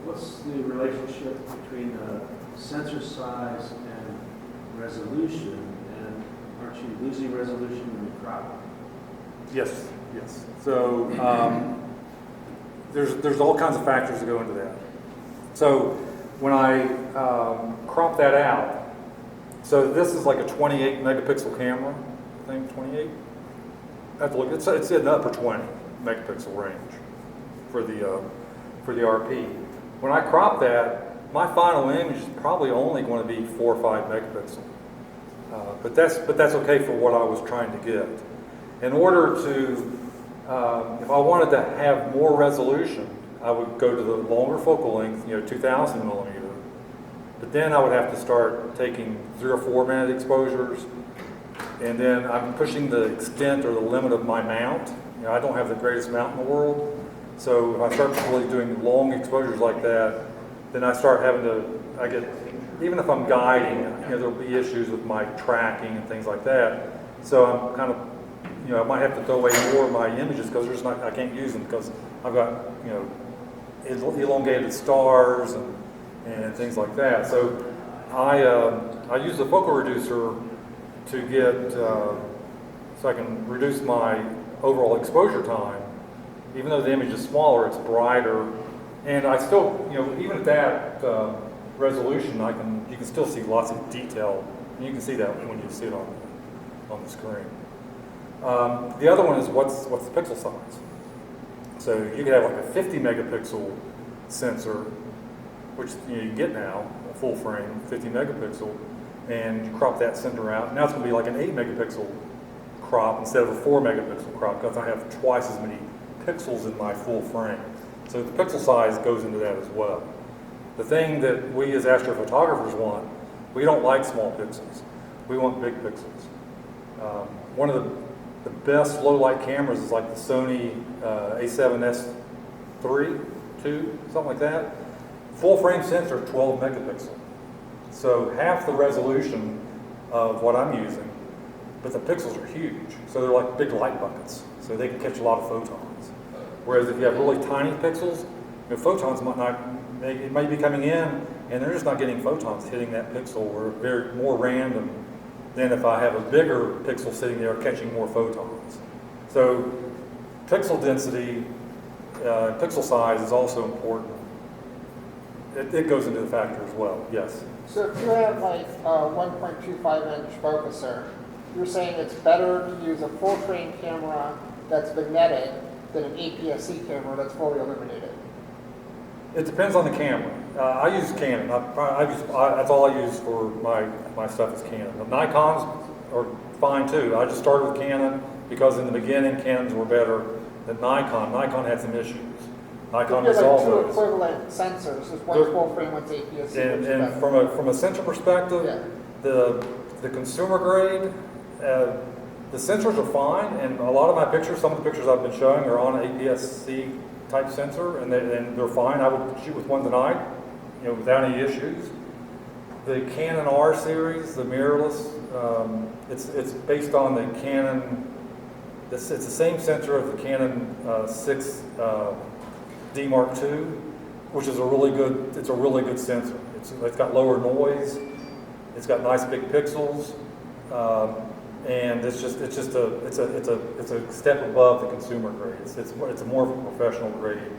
What's the relationship between the sensor size and resolution? And aren't you losing resolution when you crop? Yes, yes. So there's all kinds of factors that go into that. So when I crop that out, so this is like a 28 megapixel camera, I think 28. I have to look. It's in the upper 20 megapixel range for the RP. When I crop that, my final image is probably only going to be 4 or 5 megapixel. But that's okay for what I was trying to get. In order to, if I wanted to have more resolution, I would go to the longer focal length, 2000 millimeter. But then I would have to start taking 3 or 4 minute exposures, and then I'm pushing the extent or the limit of my mount. I don't have the greatest mount in the world, so if I start really doing long exposures like that, then I start having to, even if I'm guiding, there'll be issues with my tracking and things like that. So I'm kind of, I might have to throw away more of my images because I can't use them because I've got, elongated stars and things like that. So I use the focal reducer to get, so I can reduce my overall exposure time. Even though the image is smaller, it's brighter. And I still, even at that resolution, you can still see lots of detail. And you can see that when you see it on the screen. The other one is what's the pixel size. So you could have like a 50 megapixel sensor, which you can get now, a full frame, 50 megapixel, and you crop that sensor out. Now it's going to be like an 8 megapixel crop instead of a 4 megapixel crop because I have twice as many pixels in my full frame. So the pixel size goes into that as well. The thing that we as astrophotographers want, we don't like small pixels. We want big pixels. One of the best low light cameras is like the Sony A7S III, 2, something like that. Full frame sensor, 12 megapixel. So half the resolution of what I'm using, but the pixels are huge. So they're like big light buckets. So they can catch a lot of photons. Whereas if you have really tiny pixels, photons might not, it may be coming in and they're just not getting photons hitting that pixel, or they're more random than if I have a bigger pixel sitting there catching more photons. So pixel density, pixel size is also important. It goes into the factor as well, yes. So if you have like a 1.25 inch focuser, you're saying it's better to use a full frame camera that's vignetted than an APS-C camera that's fully illuminated? It depends on the camera. I use Canon. That's all I use for my stuff is Canon. The Nikons are fine too. I just started with Canon because in the beginning Canons were better than Nikon. Nikon had some issues. Nikon There's resolved like two those. equivalent sensors. There's one full frame, one's APS-C. And from a sensor perspective, the consumer grade, the sensors are fine, and a lot of my pictures, some of the pictures I've been showing are on an APS-C type sensor, and they're fine. I would shoot with one tonight, without any issues. The Canon R series, the mirrorless, it's based on the Canon. It's the same sensor of the Canon 6D Mark II, which is a really good sensor. It's got lower noise. It's got nice big pixels. And it's a step above the consumer grade. It's a more of a professional grade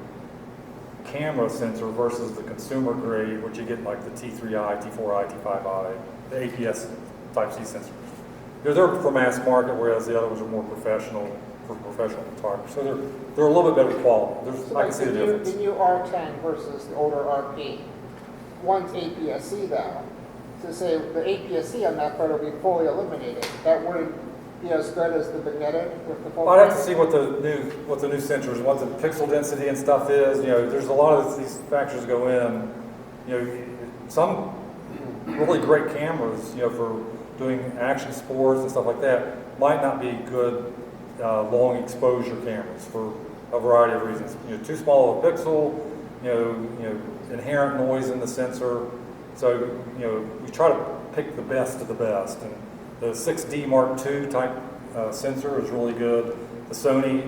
camera sensor versus the consumer grade, which you get like the T3i, T4i, T5i, the APS type C sensors. They're for mass market, whereas the other ones are more professional for professional photographers. So they're a little bit better quality. I can see the difference. The new R10 versus the older RP. One's APS-C though. So say the APS-C on that photo would be fully illuminated. That wouldn't be as good as the vignetted with the full Well, I'd have frame? to see what the new sensors, what the pixel density and stuff is. There's a lot of these factors go in. Some really great cameras, for doing action sports and stuff like that, might not be good long exposure cameras for a variety of reasons. Too small of a pixel, inherent noise in the sensor. So, we try to pick the best of the best. And the 6D Mark II type sensor is really good. The Sony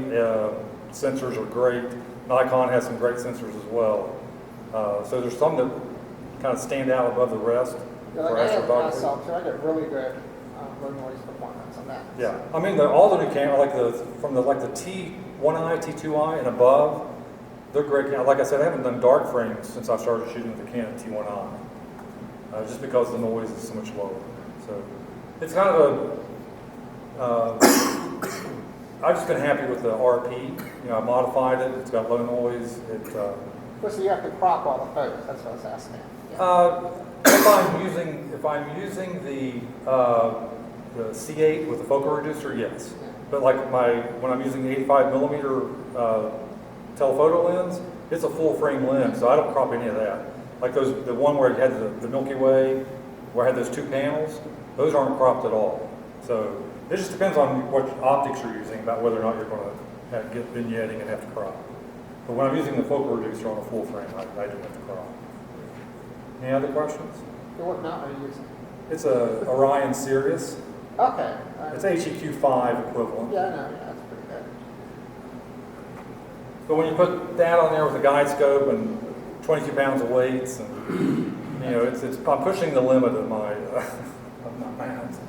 sensors are great. Nikon has some great sensors as well. So there's some that kind of stand out above the rest Yeah, for like I have astrophotography. myself too, I get really good low noise performance on that. Yeah, I mean all the new cameras, like the T1i, T2i, and above, they're great. Like I said, I haven't done dark frames since I started shooting with the Canon T1i, just because the noise is so much lower. So it's kind of I've just been happy with the RP. You know, I modified it. It's got low noise. Well, so you have to crop all the photos, that's what I was asking. Yeah. If I'm using the C8 with the focal reducer, yes. But like when I'm using the 85 millimeter telephoto lens, it's a full frame lens, so I don't crop any of that. Like the one where it had the Milky Way, where I had those two panels, those aren't cropped at all. So it just depends on what optics you're using about whether or not you're going to get vignetting and have to crop. But when I'm using the focal reducer on a full frame, I do have to crop. Any other questions? So what mount are you using? It's a Orion Sirius. Okay. It's HEQ5 equivalent. Yeah, I know, yeah, that's pretty good. But when you put that on there with a guide scope and 22 pounds of weights, and you know, I'm pushing the limit of my math.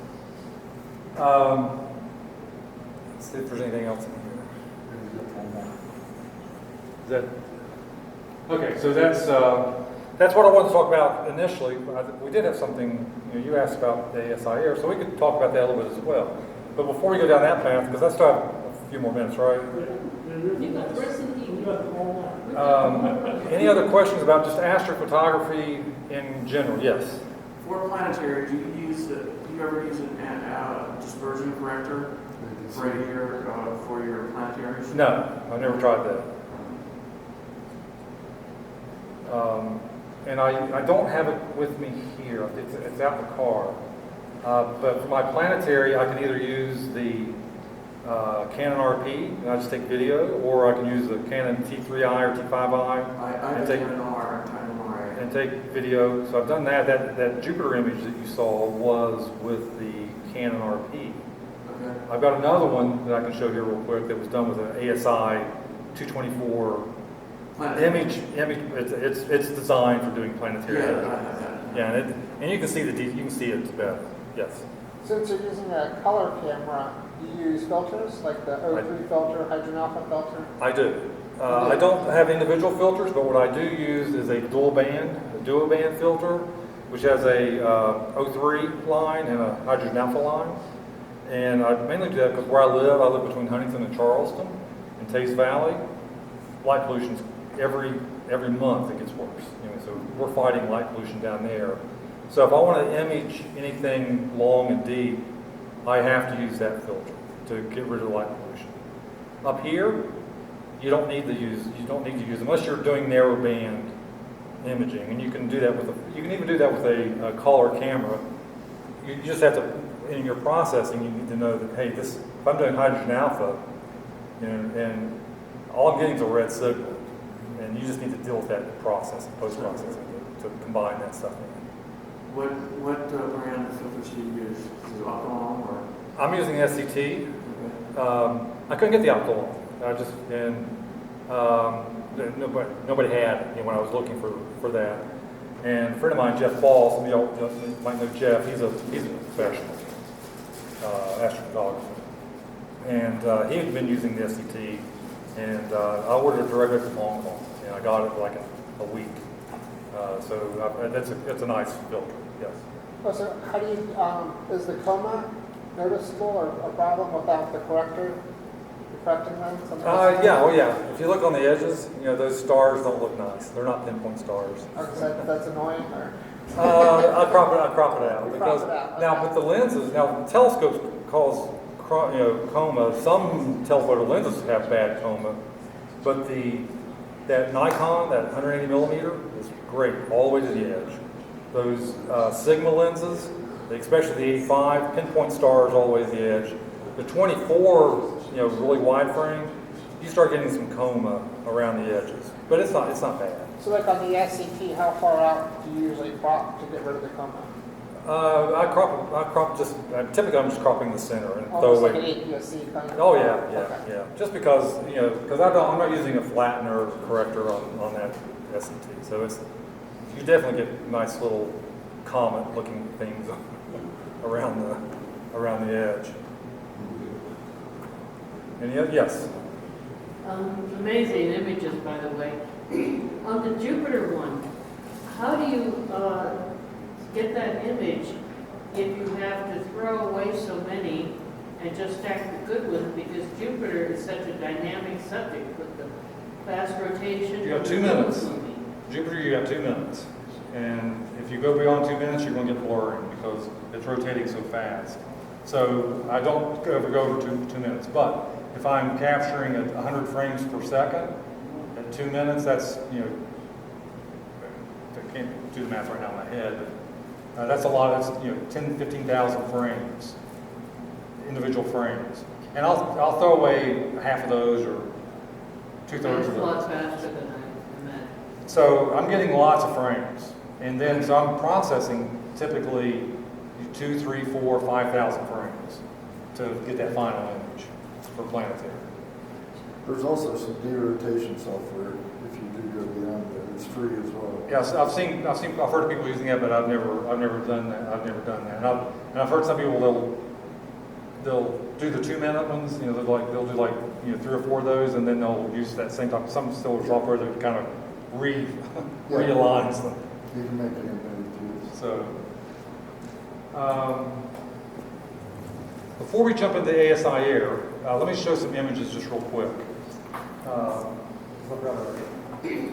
Let's see if there's anything else in here. Is that okay? So that's what I wanted to talk about initially. We did have something. You asked about the ASI Air, so we could talk about that a little bit as well. But before we go down that path, because I still have a few more minutes, right? Any other questions about just astrophotography in general? Yes. For planetary, do you ever use a dispersion corrector for your planetaries? No, I've never tried that. And I don't have it with me here. It's out in the car. But for my planetary, I can either use the Canon RP, and I just take video, or I can use the Canon T3i or T5i and take video. So I've done that. That Jupiter image that you saw was with the Canon RP. Okay. I've got another one that I can show here real quick that was done with an ASI 224 image. It's designed for doing planetary. Yeah, and you can see it better. Yes. Since you're using a color camera, you use filters, like the O3 filter, hydrogen alpha filter? I do. I don't have individual filters, but what I do use is a dual band filter, which has a O3 line and a hydrogen alpha line. And I mainly do that because where I live between Huntington and Charleston in Taste Valley. Light pollution's every month it gets worse. So we're fighting light pollution down there. So if I want to image anything long and deep, I have to use that filter to get rid of the light pollution. Up here, you don't need to use unless you're doing narrow band imaging, and you can do that you can even do that with a color camera. You just have to, in your processing, you need to know that, hey, if I'm doing hydrogen alpha, and all I'm getting is a red signal, and you just need to deal with that in processing, post-processing, to combine that stuff in. What brand of filters do you use? Is it Optimum or? I'm using SCT. Okay. I couldn't get the Optimum. Nobody had it when I was looking for that. And a friend of mine, Jeff Ball, some of y'all might know Jeff. He's a professional astrophotographer, and he had been using the SCT, and I ordered it directly from Hong Kong, and I got it like in a week. So that's a nice filter. Yes. Oh, so how do you, is the coma noticeable or a problem without the correcting lens? Yeah. If you look on the edges, those stars don't look nice. They're not pinpoint stars. Okay, that's annoying, or? I crop it out. Crop it out, Now okay. with the lenses, telescopes cause coma. Some telephoto lenses have bad coma, but that Nikon, that 180 millimeter, is great all the way to the edge. Those Sigma lenses, especially the 85, pinpoint stars all the way to the edge. The 24, really wide frame, you start getting some coma around the edges, but it's not bad. So like on the SCT, how far out do you usually crop to get rid of the coma? I crop just, typically I'm just cropping the center and throw Almost like an away. APS-C kind of? Oh, yeah, Okay. yeah. Just because, because I'm not using a flattener or corrector on that S&T. So you definitely get nice little comet looking things around the edge. And yes, Amazing images, by the way. On the Jupiter one, how do you get that image if you have to throw away so many and just stack the good ones? Because Jupiter is such a dynamic subject with the fast rotation. You have 2 minutes. Jupiter, you have 2 minutes. And if you go beyond 2 minutes, you're going to get blurring because it's rotating so fast. So I don't ever go over two minutes. But if I'm capturing at 100 frames per second, at 2 minutes, that's, I can't do the math right now in my head, but that's a lot. That's 10, 15,000 frames, individual frames. And I'll throw away half of those or 2/3 of It's a those. lot faster than I imagine. So I'm getting lots of frames. And then, so I'm processing typically 2, 3, 4, 5,000 frames to get that final image for planetary. There's also some derotation software if you do go beyond that. It's free as well. Yes, I've heard of people using it, but I've never done that. And I've heard some people they'll do the 2 minute ones. They'll do like 3 or 4 of those, and then they'll use that same type. Some still software that kind of realigns them. You can make it embedded too. So, before we jump into ASI Air, let me show some images just real quick. Look right over here.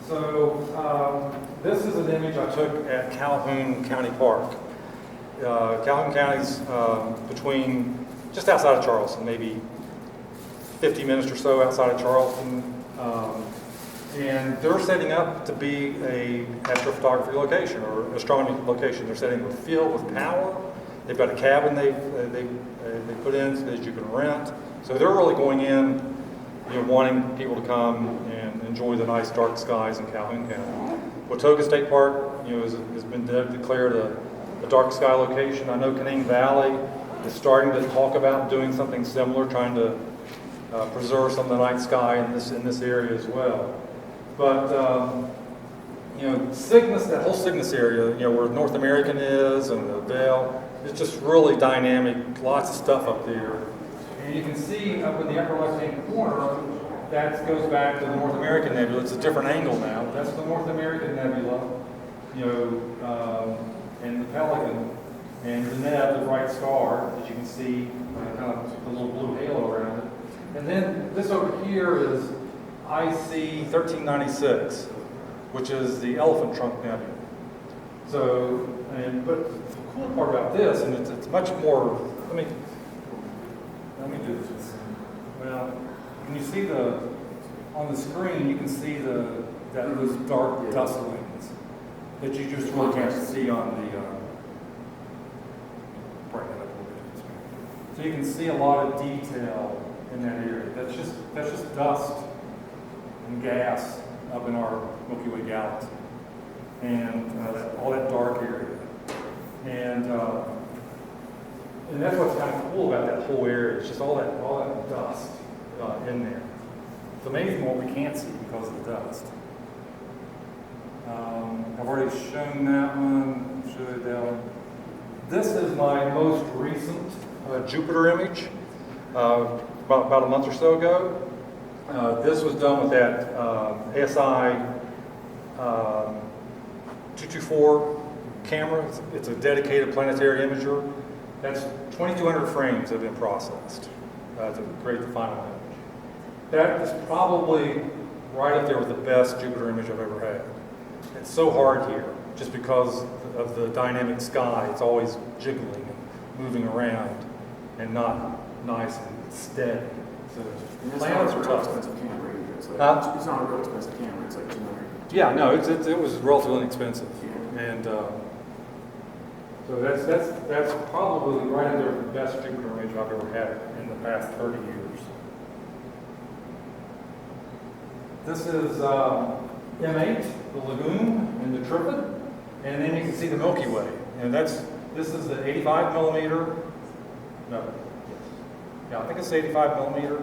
So, this is an image I took at Calhoun County Park. Calhoun County's between, just outside of Charleston, maybe 50 minutes or so outside of Charleston. And they're setting up to be a astrophotography location or astronomy location. They're setting with field, with power. They've got a cabin they put in so that you can rent. So they're really going in, wanting people to come and enjoy the nice dark skies in Calhoun County. Watoga State Park, has been declared a dark sky location. I know Canning Valley is starting to talk about doing something similar, trying to preserve some of the night sky in this area as well. But Cygnus, that whole Cygnus area, where North American is and the Vale, it's just really dynamic. Lots of stuff up there. And you can see up in the upper left-hand corner, that goes back to the North American Nebula. It's a different angle now. That's the North American Nebula, and the Pelican, and Deneb, the bright star, as you can see, kind of a little blue halo around it. And then this over here is IC 1396, which is the Elephant Trunk Nebula. So, but the cool part about this, and it's much more. Let me do this. Well, when you see on the screen, you can see those dark dust wings that you just really can't see on the. Brighten it up a little bit. So you can see a lot of detail in that area. That's just dust and gas up in our Milky Way galaxy, and all that dark area, and that's what's kind of cool about that whole area. It's just all that dust in there. It's amazing what we can't see because of the dust. I've already shown that one. Show it down. This is my most recent Jupiter image, about a month or so ago. This was done with that ASI 224 camera. It's a dedicated planetary imager. That's 2,200 frames have been processed to create the final image. That is probably right up there with the best Jupiter image I've ever had. It's so hard here, just because of the dynamic sky. It's always jiggling and moving around, and not nice and steady. So And it's planets not are a real tough. expensive camera either. It's Huh? not a real expensive camera. It's like 200. Yeah, no, it was relatively inexpensive, and So that's probably right under the best Jupiter image I've ever had in the past 30 years. This is M8, the lagoon and the Trifid, and then you can see the Milky Way. And this is the 85 millimeter, no, yeah, I think it's 85 millimeter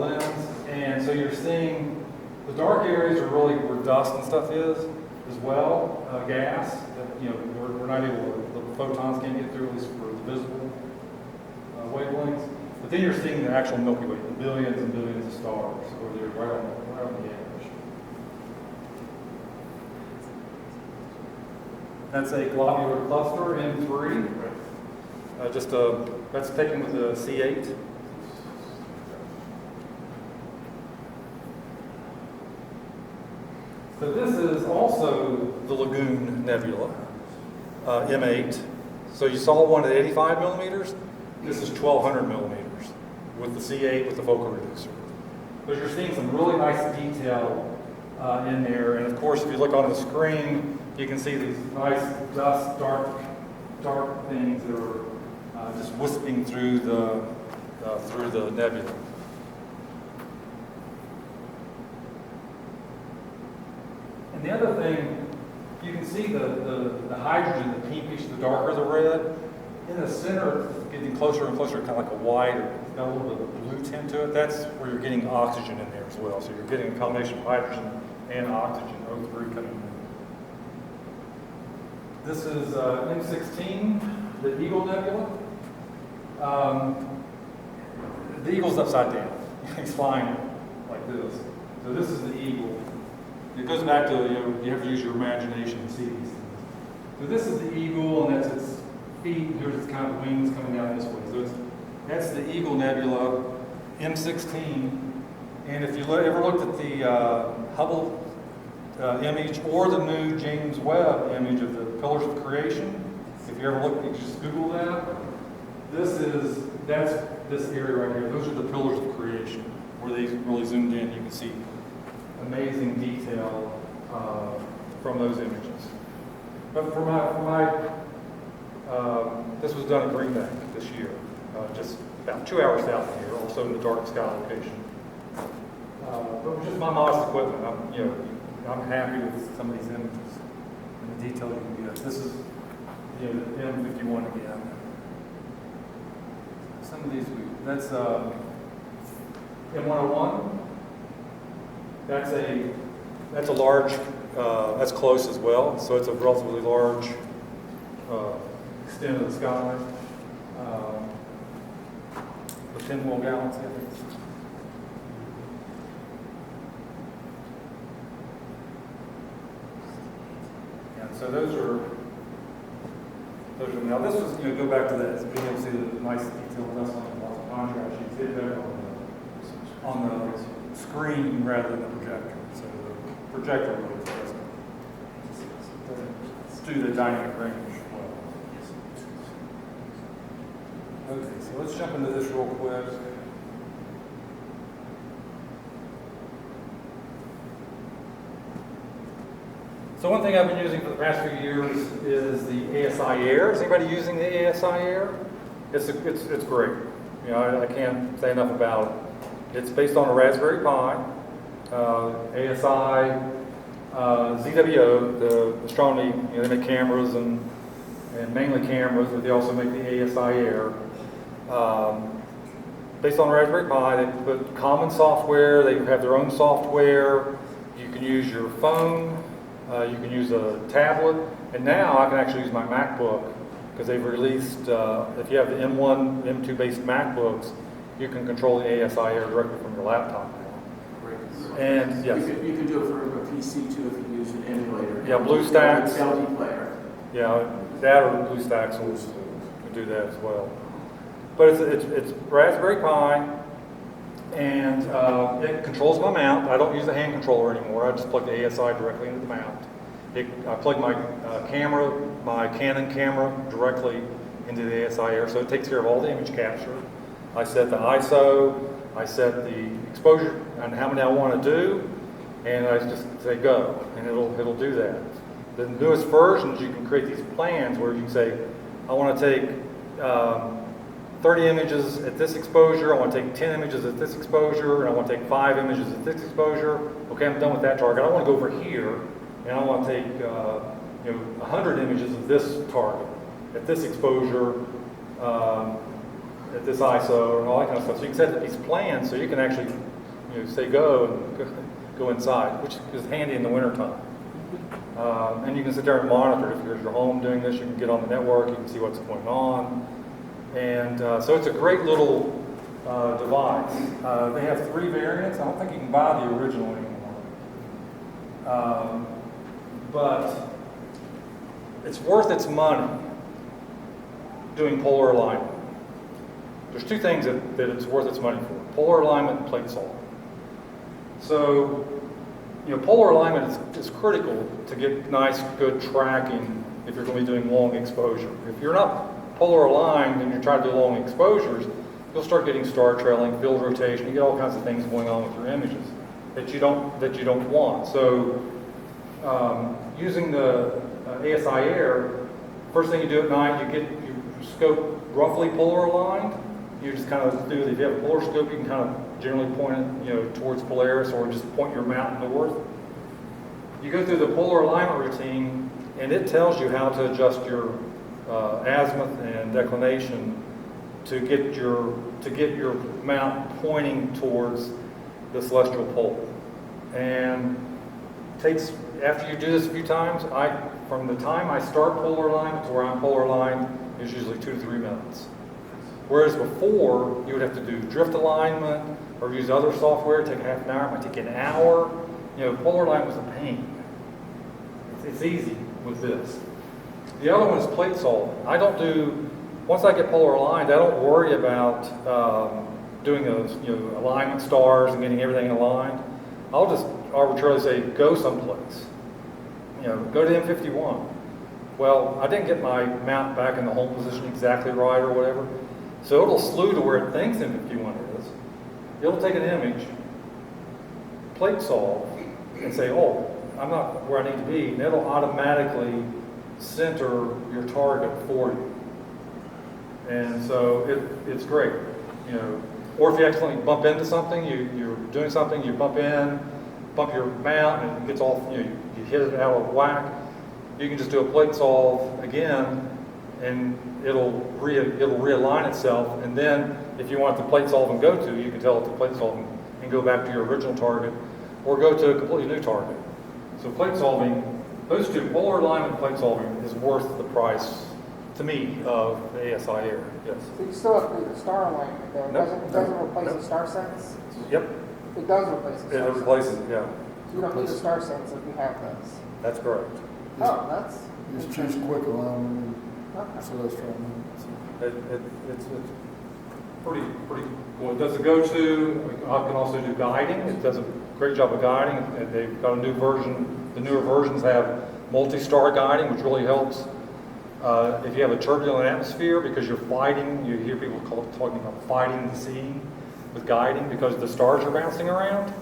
lens. And so you're seeing the dark areas are really where dust and stuff is as well, gas that, we're not able to, the photons can't get through, at least for the visible wavelengths. But then you're seeing the actual Milky Way, the billions and billions of stars over there right on the edge. That's a globular cluster, M3. That's taken with the C8. So this is also the Lagoon Nebula, M8. So you saw one at 85 millimeters. This is 1200 millimeters with the C8 with the focal reducer. But you're seeing some really nice detail in there. And of course, if you look on the screen, you can see these nice dust, dark things that are just wisping through the nebula. And the other thing, you can see the hydrogen, the pinkish, the darker the red. In the center, it's getting closer and closer, kind of like a white, or it's got a little bit of a blue tint to it. That's where you're getting oxygen in there as well. So you're getting a combination of hydrogen and oxygen, O3 coming in. This is M16, the Eagle Nebula. The Eagle's upside down. He's flying like this. So this is the Eagle. It goes back to, you have to use your imagination to see these things. So this is the Eagle, and that's its feet. Here's its kind of wings coming down this way. So that's the Eagle Nebula, M16. And if you ever looked at the Hubble image or the new James Webb image of the Pillars of Creation, if you ever look, you just Google that. That's this area right here. Those are the Pillars of Creation, where they really zoomed in. You can see amazing detail from those images. But for my this was done at Green Bank this year, just about 2 hours south of here, also in the dark sky location. But with just my modest equipment, I'm happy with some of these images and the detail you can get. This is the M51 again. Some of these, that's M101. That's a large, that's close as well. So it's a relatively large extent of the sky. The pinhole galaxy, I think. And so those are now this was, go back to that, being able to see the nice detail dust on lots of contrast. You see it better on the screen rather than the projector. So the projector really doesn't do the dynamic range well. Okay, so let's jump into this real quick. So one thing I've been using for the past few years is the ASI Air. Is anybody using the ASI Air? It's great. I can't say enough about it. It's based on a Raspberry Pi, ASI, ZWO, the astronomy. They make cameras and mainly cameras, but they also make the ASI Air. Based on Raspberry Pi, they put common software. They have their own software. You can use your phone. You can use a tablet, and now I can actually use my MacBook because they've released, if you have the M1, M2 based MacBooks, you can control the ASI Air directly from your laptop now. Great. And yes. You can do it for a PC too if you use an emulator. Yeah, BlueStacks. LD player. Yeah, that or BlueStacks will do that as well. But it's Raspberry Pi, and it controls my mount. I don't use a hand controller anymore. I just plug the ASI directly into the mount. I plug my camera, my Canon camera, directly into the ASI Air, so it takes care of all the image capture. I set the ISO, I set the exposure and how many I want to do, and I just say go, and it'll do that. The newest versions, you can create these plans where you can say, I want to take 30 images at this exposure, I want to take 10 images at this exposure, and I want to take 5 images at this exposure. Okay, I'm done with that target. I want to go over here, and I want to take 100 images of this target at this exposure, at this ISO, and all that kind of stuff. So you can set these plans so you can actually say go and go inside, which is handy in the wintertime. And you can sit there and monitor. If you're at your home doing this, you can get on the network, you can see what's going on. And so it's a great little device. They have 3 variants. I don't think you can buy the original anymore. But it's worth its money doing polar alignment. There's 2 things that it's worth its money for: polar alignment and plate solving. So, polar alignment is critical to get nice, good tracking if you're going to be doing long exposure. If you're not polar aligned and you're trying to do long exposures, you'll start getting star trailing, field rotation. You get all kinds of things going on with your images that you don't want. So, using the ASI Air, first thing you do at night, you get your scope roughly polar aligned. You just kind of do, if you have a polar scope, you can kind of generally point it, towards Polaris, or just point your mount north. You go through the polar alignment routine, and it tells you how to adjust your azimuth and declination to get your mount pointing towards the celestial pole. And after you do this a few times, from the time I start polar alignment to where I'm polar aligned is usually 2 to 3 minutes. Whereas before, you would have to do drift alignment or use other software, take half an hour, it might take an hour. Polar alignment was a pain. It's easy with this. The other one is plate solving. Once I get polar aligned, I don't worry about doing those, alignment stars and getting everything aligned. I'll just arbitrarily say, go someplace. Go to M51. Well, I didn't get my mount back in the home position exactly right or whatever. So it'll slew to where it thinks M51 is. It'll take an image, plate solve, and say, oh, I'm not where I need to be. And it'll automatically center your target for you. And so it's great. Or if you accidentally bump into something, you're doing something, you bump your mount, and it gets off, you hit it out of whack. You can just do a plate solve again, and it'll realign itself. And then, if you want the plate solve and go to, you can tell it to plate solve and go back to your original target, or go to a completely new target. So plate solving, those 2, polar alignment and plate solving, is worth the price to me of the ASI Air. Yes. So you still have to do the star alignment, though. It doesn't replace the star sense? Yep. It does replace the star sense. It replaces it, yeah. So you don't need a star sense if you have this. That's correct. Oh, that's Just choose quick alignment, okay. so that's fine. It's pretty cool. It does a go-to. I can also do guiding. It does a great job of guiding. And they've got a new version. The newer versions have multi-star guiding, which really helps if you have a turbulent atmosphere, because you're fighting. You hear people talking about fighting the sea with guiding because the stars are bouncing around.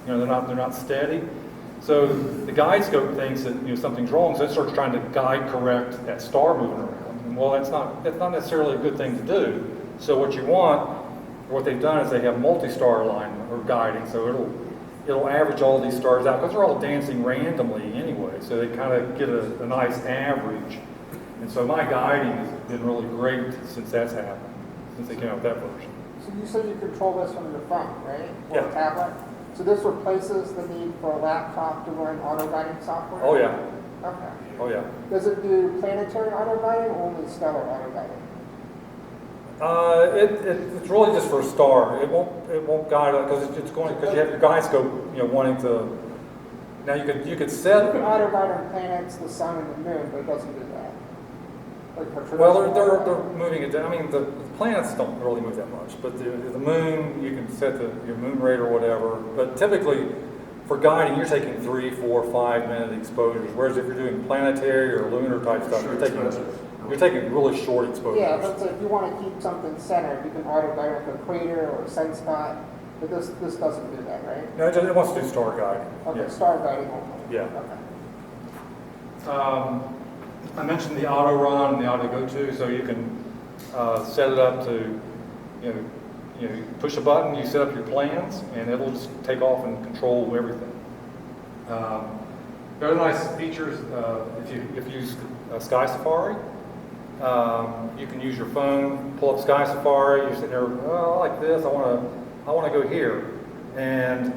They're not steady. So the guide scope thinks that something's wrong, so it starts trying to guide correct that star moving around. And well, that's not necessarily a good thing to do. So what they've done is they have multi-star alignment or guiding, so it'll average all these stars out because they're all dancing randomly anyway. So they kind of get a nice average. And so my guiding has been really great since that's happened, since they came out with that version. So you said you control this from your phone, right? Or Yeah. a tablet? So this replaces the need for a laptop to run auto-guiding software? Oh yeah, Okay. oh yeah. Does it do planetary auto-guiding or only stellar auto-guiding? It's really just for a star. It won't guide because because you have your guide scope, wanting to. Now you could You can set. auto-guide on planets, the sun, and the moon, but it doesn't do that. Like for Well, traditional they're moving it down. I mean, the planets don't really move that much, but the moon, you can set your moon rate or whatever. But typically, for guiding, you're taking 3, 4, 5 minute exposures. Whereas if you're doing planetary or lunar type stuff, you're taking really short exposures. Yeah, but if you want to keep something centered, you can auto-guide with a crater or a sunspot, but this doesn't do that, right? No, it wants to do star guiding. Okay, Yeah. star guiding only. Yeah. Okay. I mentioned the auto run and the auto go to, so you can set it up to, you push a button, you set up your plans, and it'll just take off and control everything. The other nice features, if you use Sky Safari, you can use your phone, pull up Sky Safari. You're sitting there, oh, I like this. I want to go here, and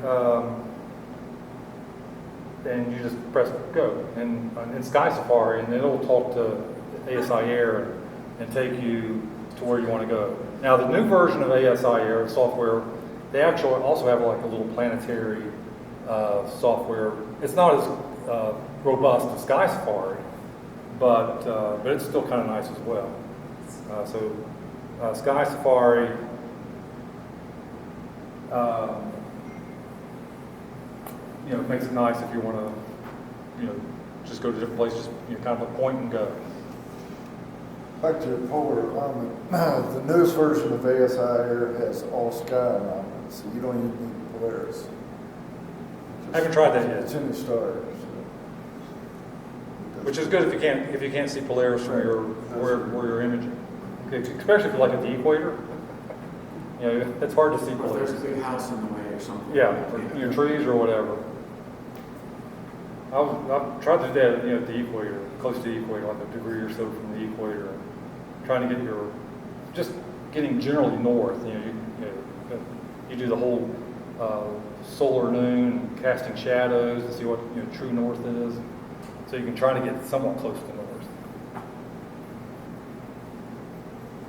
you just press go, and in Sky Safari, and it'll talk to ASI Air and take you to where you want to go. Now, the new version of ASI Air software, they actually also have like a little planetary software. It's not as robust as Sky Safari, but it's still kind of nice as well. Sky Safari, makes it nice if you want to, just go to different places, kind of a point and go. Back to your polar alignment, the newest version of ASI Air has all sky alignment, so you don't even need Polaris. I haven't tried that yet. It's in the stars. Which is good if you can't see Polaris from where you're imaging, okay, especially if you're like at the equator. It's hard to see Or if Polaris. there's a big house in the way or something. Yeah, or your trees or whatever. I've tried to do that, at the equator, close to the equator, like a degree or so from the equator, trying to get getting generally north. You do the whole solar noon, casting shadows to see what true north is. So you can try to get somewhat close to north.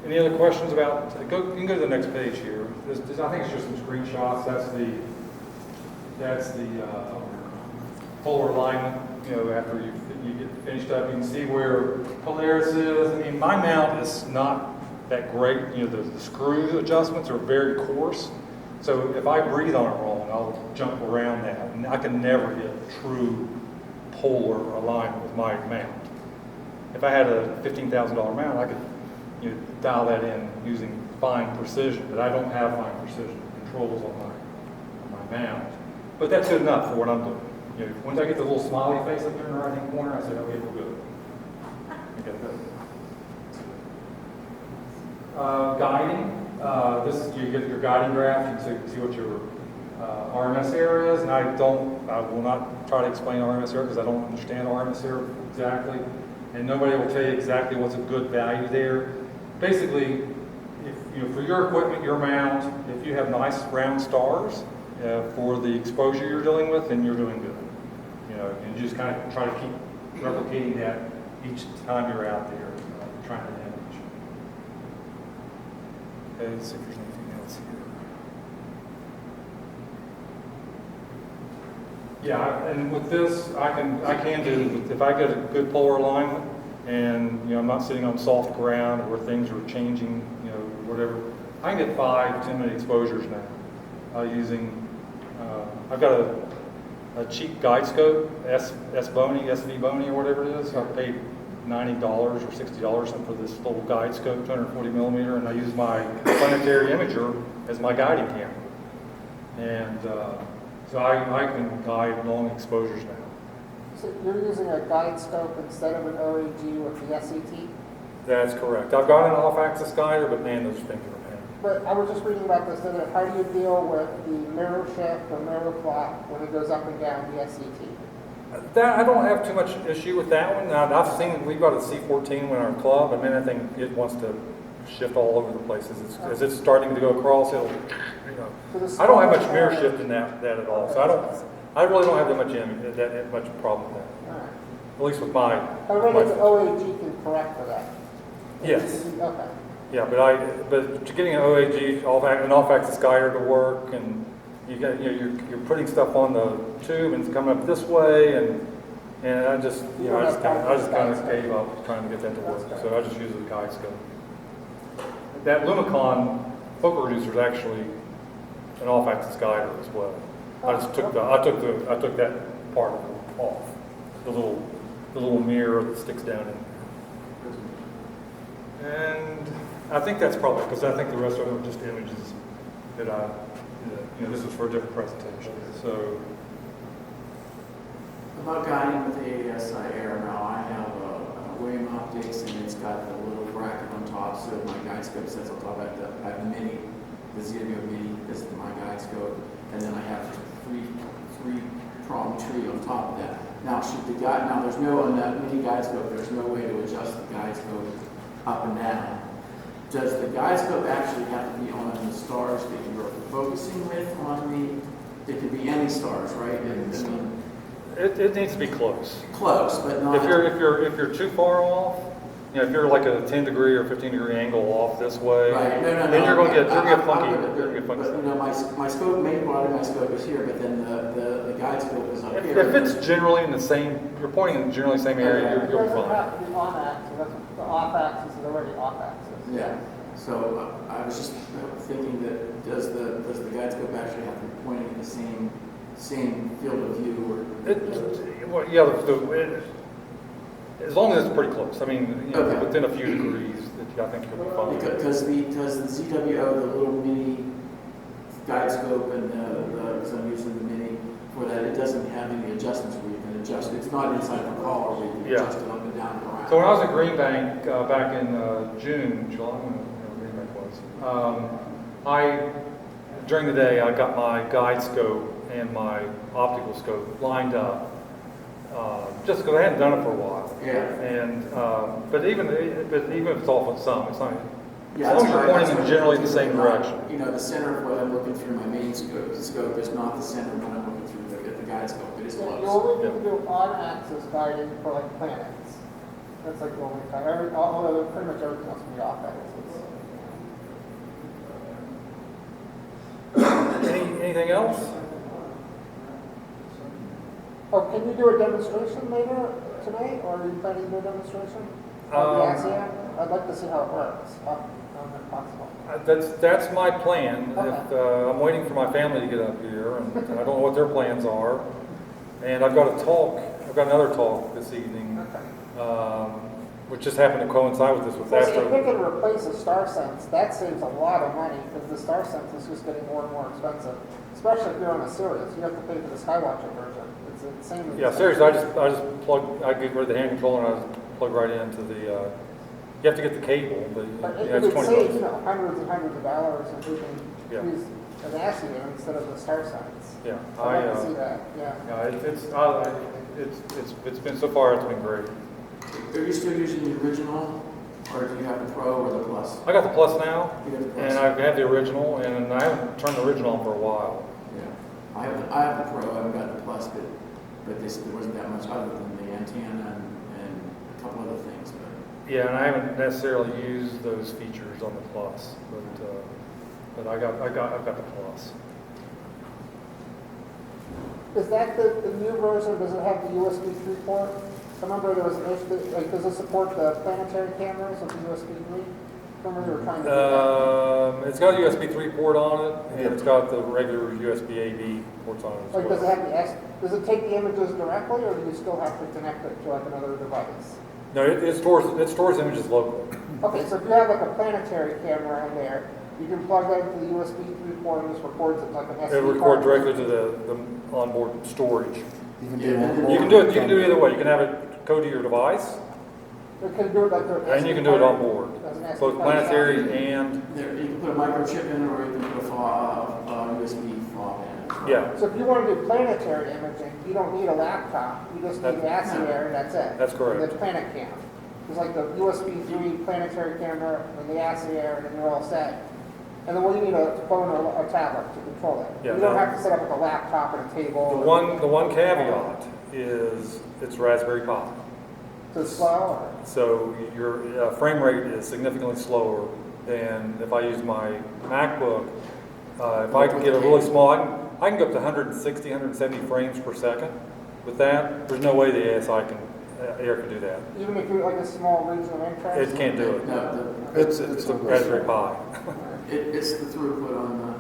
Any other questions about? You can go to the next page here. I think it's just some screenshots. That's the polar alignment. After you get finished up, you can see where Polaris is. I mean, my mount is not that great. The screw adjustments are very coarse. So if I breathe on it wrong, I'll jump around that, and I can never get true polar alignment with my mount. If I had a $15,000 mount, I could dial that in using fine precision, but I don't have fine precision controls on my mount. But that's good enough for what I'm doing. Once I get the little smiley face up here in the right hand corner, I say, okay, we're good. Okay, good. Guiding. You get your guiding graph. You can see what your RMS area is, and I will not try to explain RMS area because I don't understand RMS area exactly, and nobody will tell you exactly what's a good value there. Basically, if for your equipment, your mount, if you have nice round stars for the exposure you're dealing with, then you're doing good. And you just kind of try to keep replicating that each time you're out there trying to image. Okay, let's see if there's anything else here. Yeah, and with this, I can do, if I get a good polar alignment and, I'm not sitting on soft ground where things are changing, whatever, I can get 5-10 minute exposures now using, I've got a cheap guide scope, SV Bony or whatever it is. I paid $90 or $60 for this little guide scope, 240 millimeter, and I use my planetary imager as my guiding camera. And so I can guide long exposures now. So you're using a guide scope instead of an OAG with the SET? That's correct. I've got an off-axis guider, but man, those things are a pain. But I was just reading about this, that how do you deal with the mirror shift or mirror flop when it goes up and down the SET? That I don't have too much issue with that one. Now, I've seen, we've got a C14 in our club, and man, I think it wants to shift all over the place. As it's starting to go across, it'll, I don't have much mirror shift in that at all. So I really don't have that much problem with that. All right. At least with my. I read that the OAG can correct for that. Yes. Okay. Yeah, but getting an OAG, an off-axis guider to work, and you're putting stuff on the tube and it's coming up this way, and I just kind of gave up trying to get that to work. So I just use a guide scope. That Lumicon focal reducer is actually an off-axis guider as well. I just took that part off, the little mirror that sticks down in. And I think that's probably, because I think the rest of them are just images that this is for a different presentation. So about guiding with the ASI Air now, I have a William Optics, and it's got the little bracket on top, so my guide scope sits on top. I have the Mini, the ZWO Mini, this is my guide scope, and then I have three-prong tree on top of that. Now, there's no, on that Mini guide scope, there's no way to adjust the guide scope up and down. Does the guide scope actually have to be on the stars that you're focusing with it could be any stars, right? It needs to be close. Close, but not. If you're too far off, if you're like a 10 degree or 15 degree angle off this way, Right, no. then you're going to get funky. But, my scope, main body of my scope is here, but then the guide scope is up here. If it's generally in the same, you're pointing in generally the same area, It you'll be doesn't fine. have to be on axis, that's, the off axis is already off axis. Yeah, so I was just thinking that does the guide scope actually have to be pointing in the same field of view As long as it's pretty close. I mean, Okay. within a few degrees, I think you'll be fine. Because the ZWO, the little mini guide scope, and because I'm using the mini for that, it doesn't have any adjustments where you can adjust. It's not inside the collar where you can adjust it up and down and around. So when I was at Green Bank back in July, when Green Bank was, during the day I got my guide scope and my optical scope lined up, just because I hadn't done it for a while. Yeah. And but even if it's off on some, it's not. Yeah, As long as you're that's pointing right. in generally the same direction. The center of what I'm looking through my main scope is not the center when I'm looking through the guide scope, but it's You close. only need to do on axis guiding for like planets. That's like the only time, all other, pretty much everything else can be off axis. Anything else? Oh, can you do a demonstration later tonight, or are you planning to do a demonstration? Of the ASEAN? I'd like to see how it works, if possible. That's my plan. Okay. If, I'm waiting for my family to get up here, and I don't know what their plans are. And I've got another talk this evening, Okay. which just happened to coincide with this with Well, see, if they Astro. can replace a star sense, that saves a lot of money, because the star sense is just getting more and more expensive. Especially if you're on a Sirius, you have to pay for the Skywatcher version. It's insanely Yeah, expensive. seriously, I get rid of the hand controller and I just plug right into the, you have to get the cable, but But yeah, it it's would 20 save, bucks. hundreds and hundreds of dollars if we Yeah. can use an ASEAN instead of the star sense. Yeah, I'd like to see that, yeah. it's been, so far, it's been great. Are you still using the original, or do you have the Pro or the Plus? I got the Plus now, You have the Plus. and I have the original, and I haven't turned the original on for a while. Yeah, I have the Pro. I haven't got the Plus, but there wasn't that much other than the antenna and a couple other things. But Yeah, and I haven't necessarily used those features on the Plus, but I've got the Plus. Is that the new version, does it have the USB 3 port? I remember there was an issue, like, does it support the planetary cameras with the USB 3? Remember you were trying to do that? It's got a USB 3 port on it, and it's got the regular USB A/B ports on it as Like, does it well. have does it take the images directly, or do you still have to connect it to like another device? No, it stores images locally. Okay, so if you have like a planetary camera in there, you can plug that into the USB 3 port and just records it like an SD It'll record card. directly to the onboard storage. You can do Yeah, one You can do it either way. You can have it go to your device, Or can you do it like an and you SD can do it card? on board, As an SD both card. planetary and, there, you can put a microchip in it, or you can put a USB fob in it. yeah, So if you want to do planetary imaging, you don't need a laptop, you just need the ASI Air and that's it. That's correct. And the Planet Cam. It's like the USB 3 planetary camera and the ASI Air, and then you're all set. And then what you need a phone or a tablet to control it. Yeah, You don't no. have to set up like a laptop and a table. the one caveat is it's Raspberry Pi. So it's slow or? So your frame rate is significantly slower than if I use my MacBook. If I can get a really small, I can go up to 160, 170 frames per second. With that, there's no way the ASI Air can do that. Even if you're like a small region of interest? It can't do it. No, It's a Raspberry Pi. it's the throughput on the.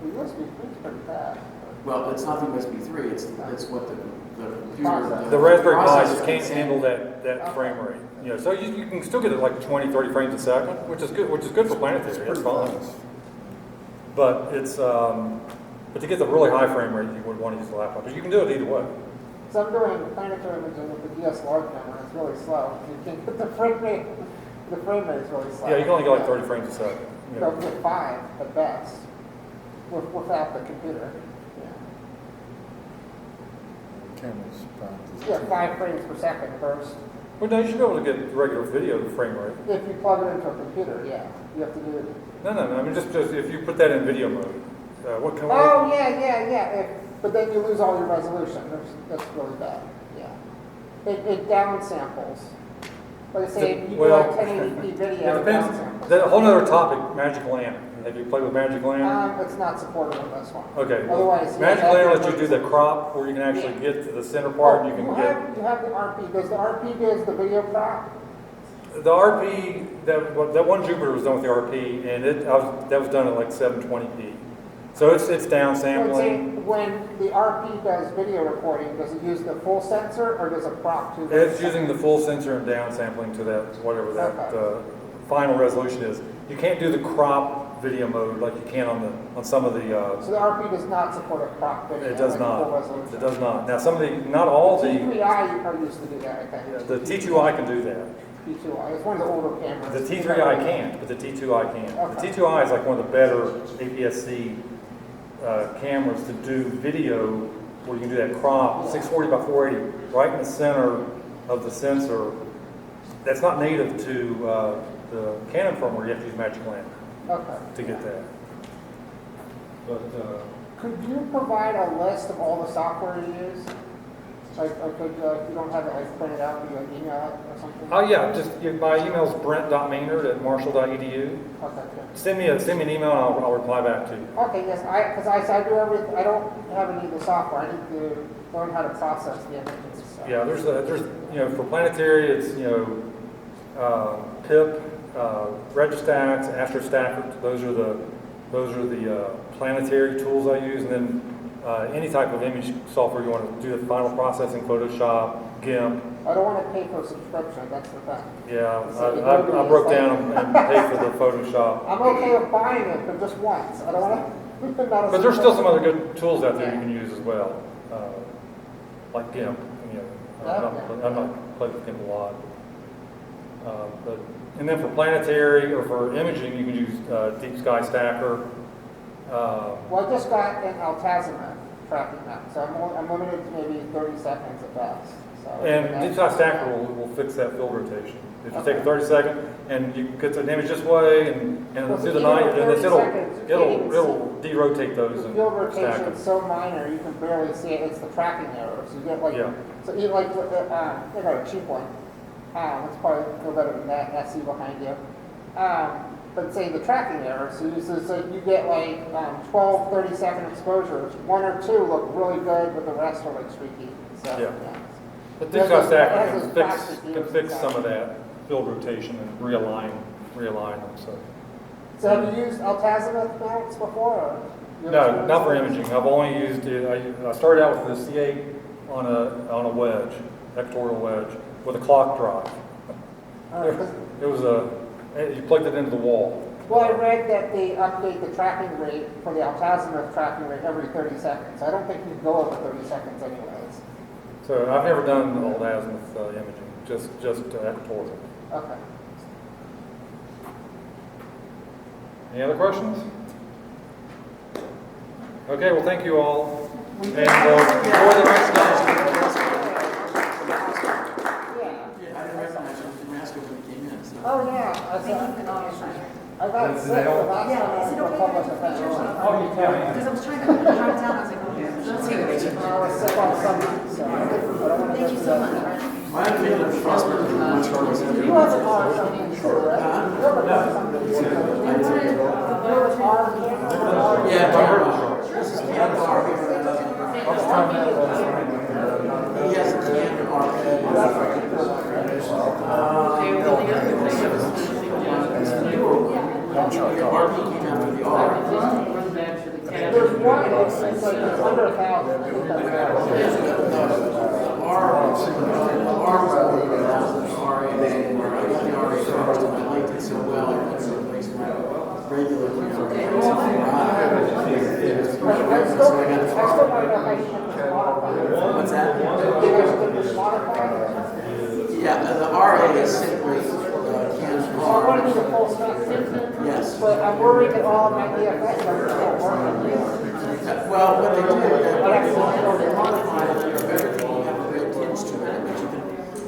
The USB 3 is pretty fast. Well, it's not the USB 3. It's what the computer. The Raspberry Pi processor just can't can handle send. that frame rate. So you can still get it like 20, 30 frames a second, which is good for planetary. It's fine. But it's But to get the really high frame rate, you would want to use the laptop. But you can do it either way. So I'm doing planetary imaging with the DSLR camera, it's really slow. You can get the frame rate is really slow. Yeah, you can only get like 30 frames a second. You They'll know. get 5 at best, without the computer. Cameras practice. Yeah, 5 frames per second burst. Well, no, you should be able to get regular video frame rate. If you plug it into a computer, yeah. You have to do it. No. I mean, just if you put that in video mode, what can we? Oh, yeah. But then you lose all your resolution. That's really bad, yeah. It downsamples. Like I say, if you do like 1080p video, It depends. downsamples. That's a whole other topic, Magic Lamp. Have you played with Magic Lamp? It's not supported on this one. Okay. Otherwise, Magic yeah, Lamp that- lets you do the crop where you can actually get to the center part and you can get. You have the RP. Does the RP gives the video crop? The RP, that one Jupiter was done with the RP and that was done at like 720p. So it's downsampling. When the RP does video recording, does it use the full sensor or does it crop to? It's using the full sensor and downsampling to that, whatever that final resolution is. You can't do the crop video mode like you can on some of the. So the RP does not support a crop video. It does like not. full resolution. It does not. Now some of the, not all the, T3i are used to do that, I think. the T2i can do that. T2i. It's one of the older cameras. The T3i can't, but the T2i can. Okay. The T2i is like one of the better APS-C cameras to do video where you can do that crop, 640 by 480, right in the center of the sensor. That's not native to the Canon firmware. You have to use Magic Lamp to get that. But Could you provide a list of all the software you use? Like, if you don't have it like printed out, you like email it or something? oh yeah, just my email is brent.maynard@marshall.edu. Okay, good. Send me an email and I'll reply back to you. Okay, yes, because I do everything, I don't have any of the software, I need to learn how to process the images. So. Yeah, there's for planetary it's PIP, Registax, Astrostacker. Those are the planetary tools I use, and then any type of image software you want to do the final processing, Photoshop, GIMP. I don't want to pay for a subscription, that's the thing. Yeah, So I broke down and paid for the Photoshop. I'm okay with buying it, but just once. I don't want to. But there's still some other good tools out there you can use as well, like GIMP. I'm not played with GIMP a lot. And then for planetary or for imaging, you can use Deep Sky Stacker. Well, I just got an Altazimuth tracking map, so I'm limited to maybe 30 seconds at best. So And Deep Sky Stacker will fix that field rotation. If you take a 30-second and you get an image this way and through the night, and it'll derotate those the and field stack rotation them. is so minor, you can barely see it. It's the tracking error. So you get like, so you like, I got a cheap one. It's probably no better than that SE behind you. But say the tracking error, so you get like 12, 30-second exposures. 1 or 2 look really good, but the rest are like streaky. So, Yeah. But Deep Sky Stacker can fix some of that field rotation and realign them. So have you used Altazimuth mounts before? Or No, not for imaging. I've only used it. I started out with the C8 on a wedge, equatorial wedge, with a clock drive. It was you plugged it into the wall. Well, I read that they update the tracking rate for the Altazimuth tracking rate every 30 seconds. I don't think you go over 30 seconds anyways. So I've never done Altazimuth imaging, just equatorial. Okay. Any other questions? Okay, well, thank you all. And enjoy the next day. Yeah, I didn't recognize you. Didn't ask you when you came in. So. Oh, yeah. I got sick the last time I went to a public event. Oh, you can. Because I was trying to drive down, I was like, okay, let's see what they do. I was sick on Sunday, so I don't want to Thank you so much. My opinion of Frostburg is much harder than You have a car or something, sure, right? You have a car or something. You have a car, Yeah, this is Ken Barr. He has a Ken RP came out with the R. There's one, it's like, it's under 1,000. I liked it so well, I put it in place my regular camera. I still the RA is simply Ken's So I want to do car. the full spectrum. Yes. But I'm worried that all of my DFS numbers don't work. Well, what they do, they modify it, they're better than you have a red tinge to it, but you can,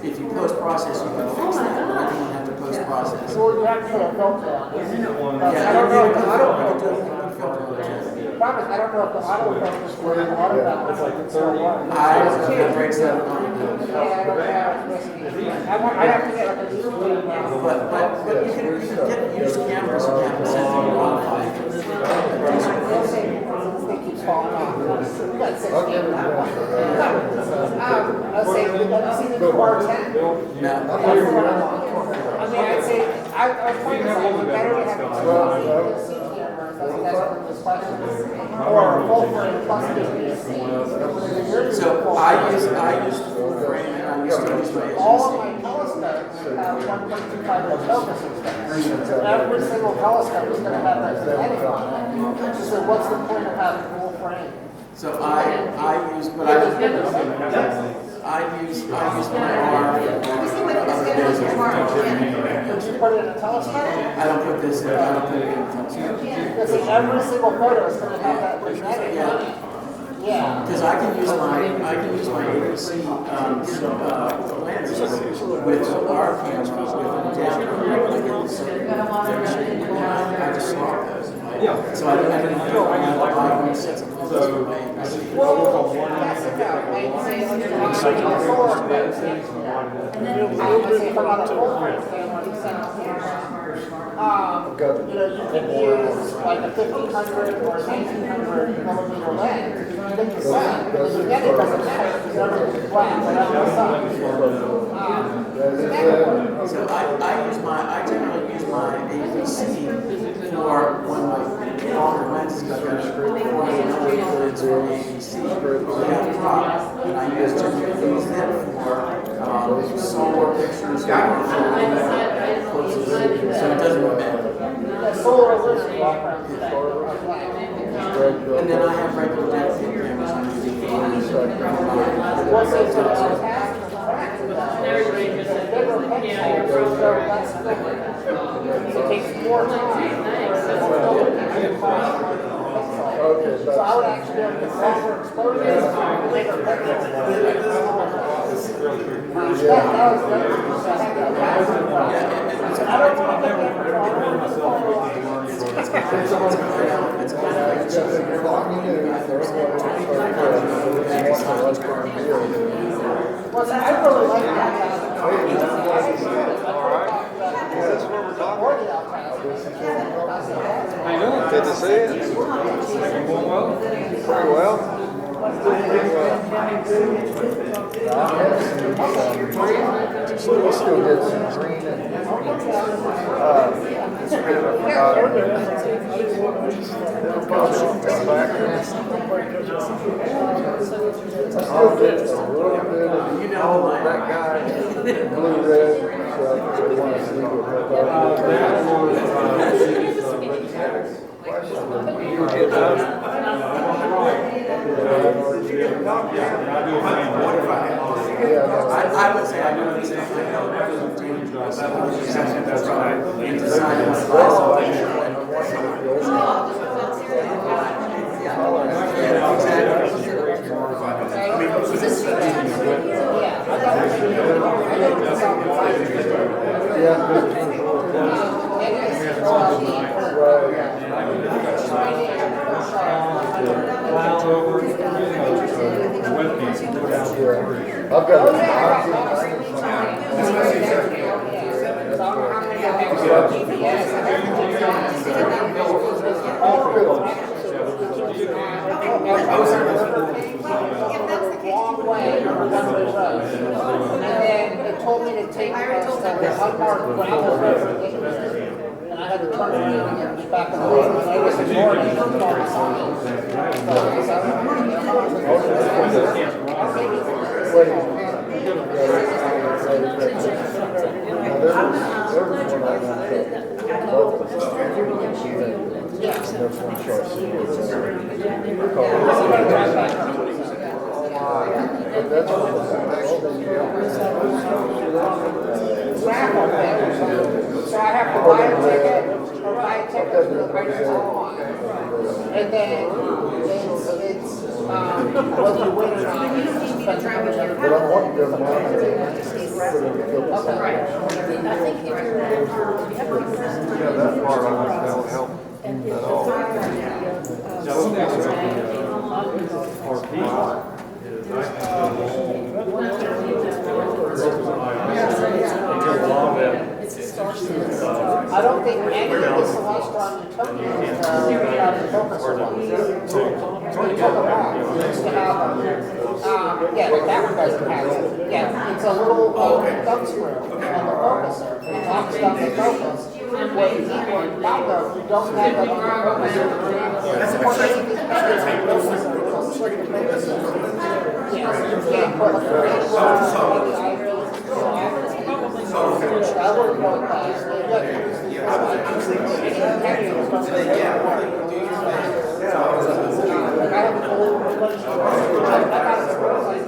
if you post-process, you can fix that, but you don't have to post-process. So you have to put a filter on it. Yeah, I don't know if the auto you can do filter, it with a filter on it. the problem is I don't know if the auto filter is going to auto balance like it's so long. I don't know if it breaks that on. Yeah, I don't know. It's risky. I have to get like a new one now. But you can get used cameras and have them set to modify. They'll say this thing keeps falling off. We got 6 cameras. Let's say, have you seen the new R10? No. That's the one I want. I mean, I'd say, I was trying to say, it'd be better to have a 2 C cameras, that's what this question is, or a full frame plus HDC. So I use full frame and I used to use my All of agency. my telescopes have 1.25 inch focus systems. So every single telescope is going to have that genetic on it. So what's the point of having full frame? So I use, but I use my arm. We see what this is going to tomorrow. Would you put it in a telescope? I don't put this in, I don't put it in a telescope. Because every single photo is going to have that genetic on it. Yeah. Because I can use my ABC lenses with our cameras with them down. I just swap those. So I didn't feel like I had a lot sets of lenses with my ABC. Well, yes and no. Like, say, like, a solar eclipse. Let's say if I'm on a full frame camera, you send a camera. You know, you can use like a 1500 or 1900 millimeter lens. Then the sun, because the genetic doesn't matter because everything's black, whatever the sun. So I generally use my ABC for when my longer lenses got better for ABC. They have dropped, and I generally use them for solar pictures. So it doesn't really matter. The solar illusion background is black. And then I have regular depth cameras I'm using for Well, say for the task of tracking that, it's a bigger picture, so that's different. It takes more time. So I would actually have the longer exposure, bigger picture. That was good. So I had that last one. I don't want to get well, I really like that. How you doing? Good to see you. You going well? Pretty well. We still get some green and I still get a little bit of that guy, blue red, so they want to see I would say I do the same thing. That's right. And design I've got and then it told me to take the unmarked gravel road to get there. And I had to turn around and get back on the road, and I was ignoring it and called the sign. raffle thing. So I have to buy a ticket, or buy a ticket to the race on. And then it's, whether you win or not, it's just depends on whatever. But I want to go to mine. Okay. I think if you're, you have to be present. Yeah, that part I think that'll help And if at the all. fire, Our people is it's a star system. I don't think any of the Celestron Newtonians have the focus one. We took them off. We used to have them. Yeah, but that one doesn't have it. Yeah, it's a little thumb screw on the focuser. It locks down the focus. What you need one, now though, you don't have that on the focuser. That's what anything better than the focuser. It'll shrink the focuser. Yeah, so you can't put like a red one on the ivory. I wouldn't go with that. I have a whole bunch of, I got a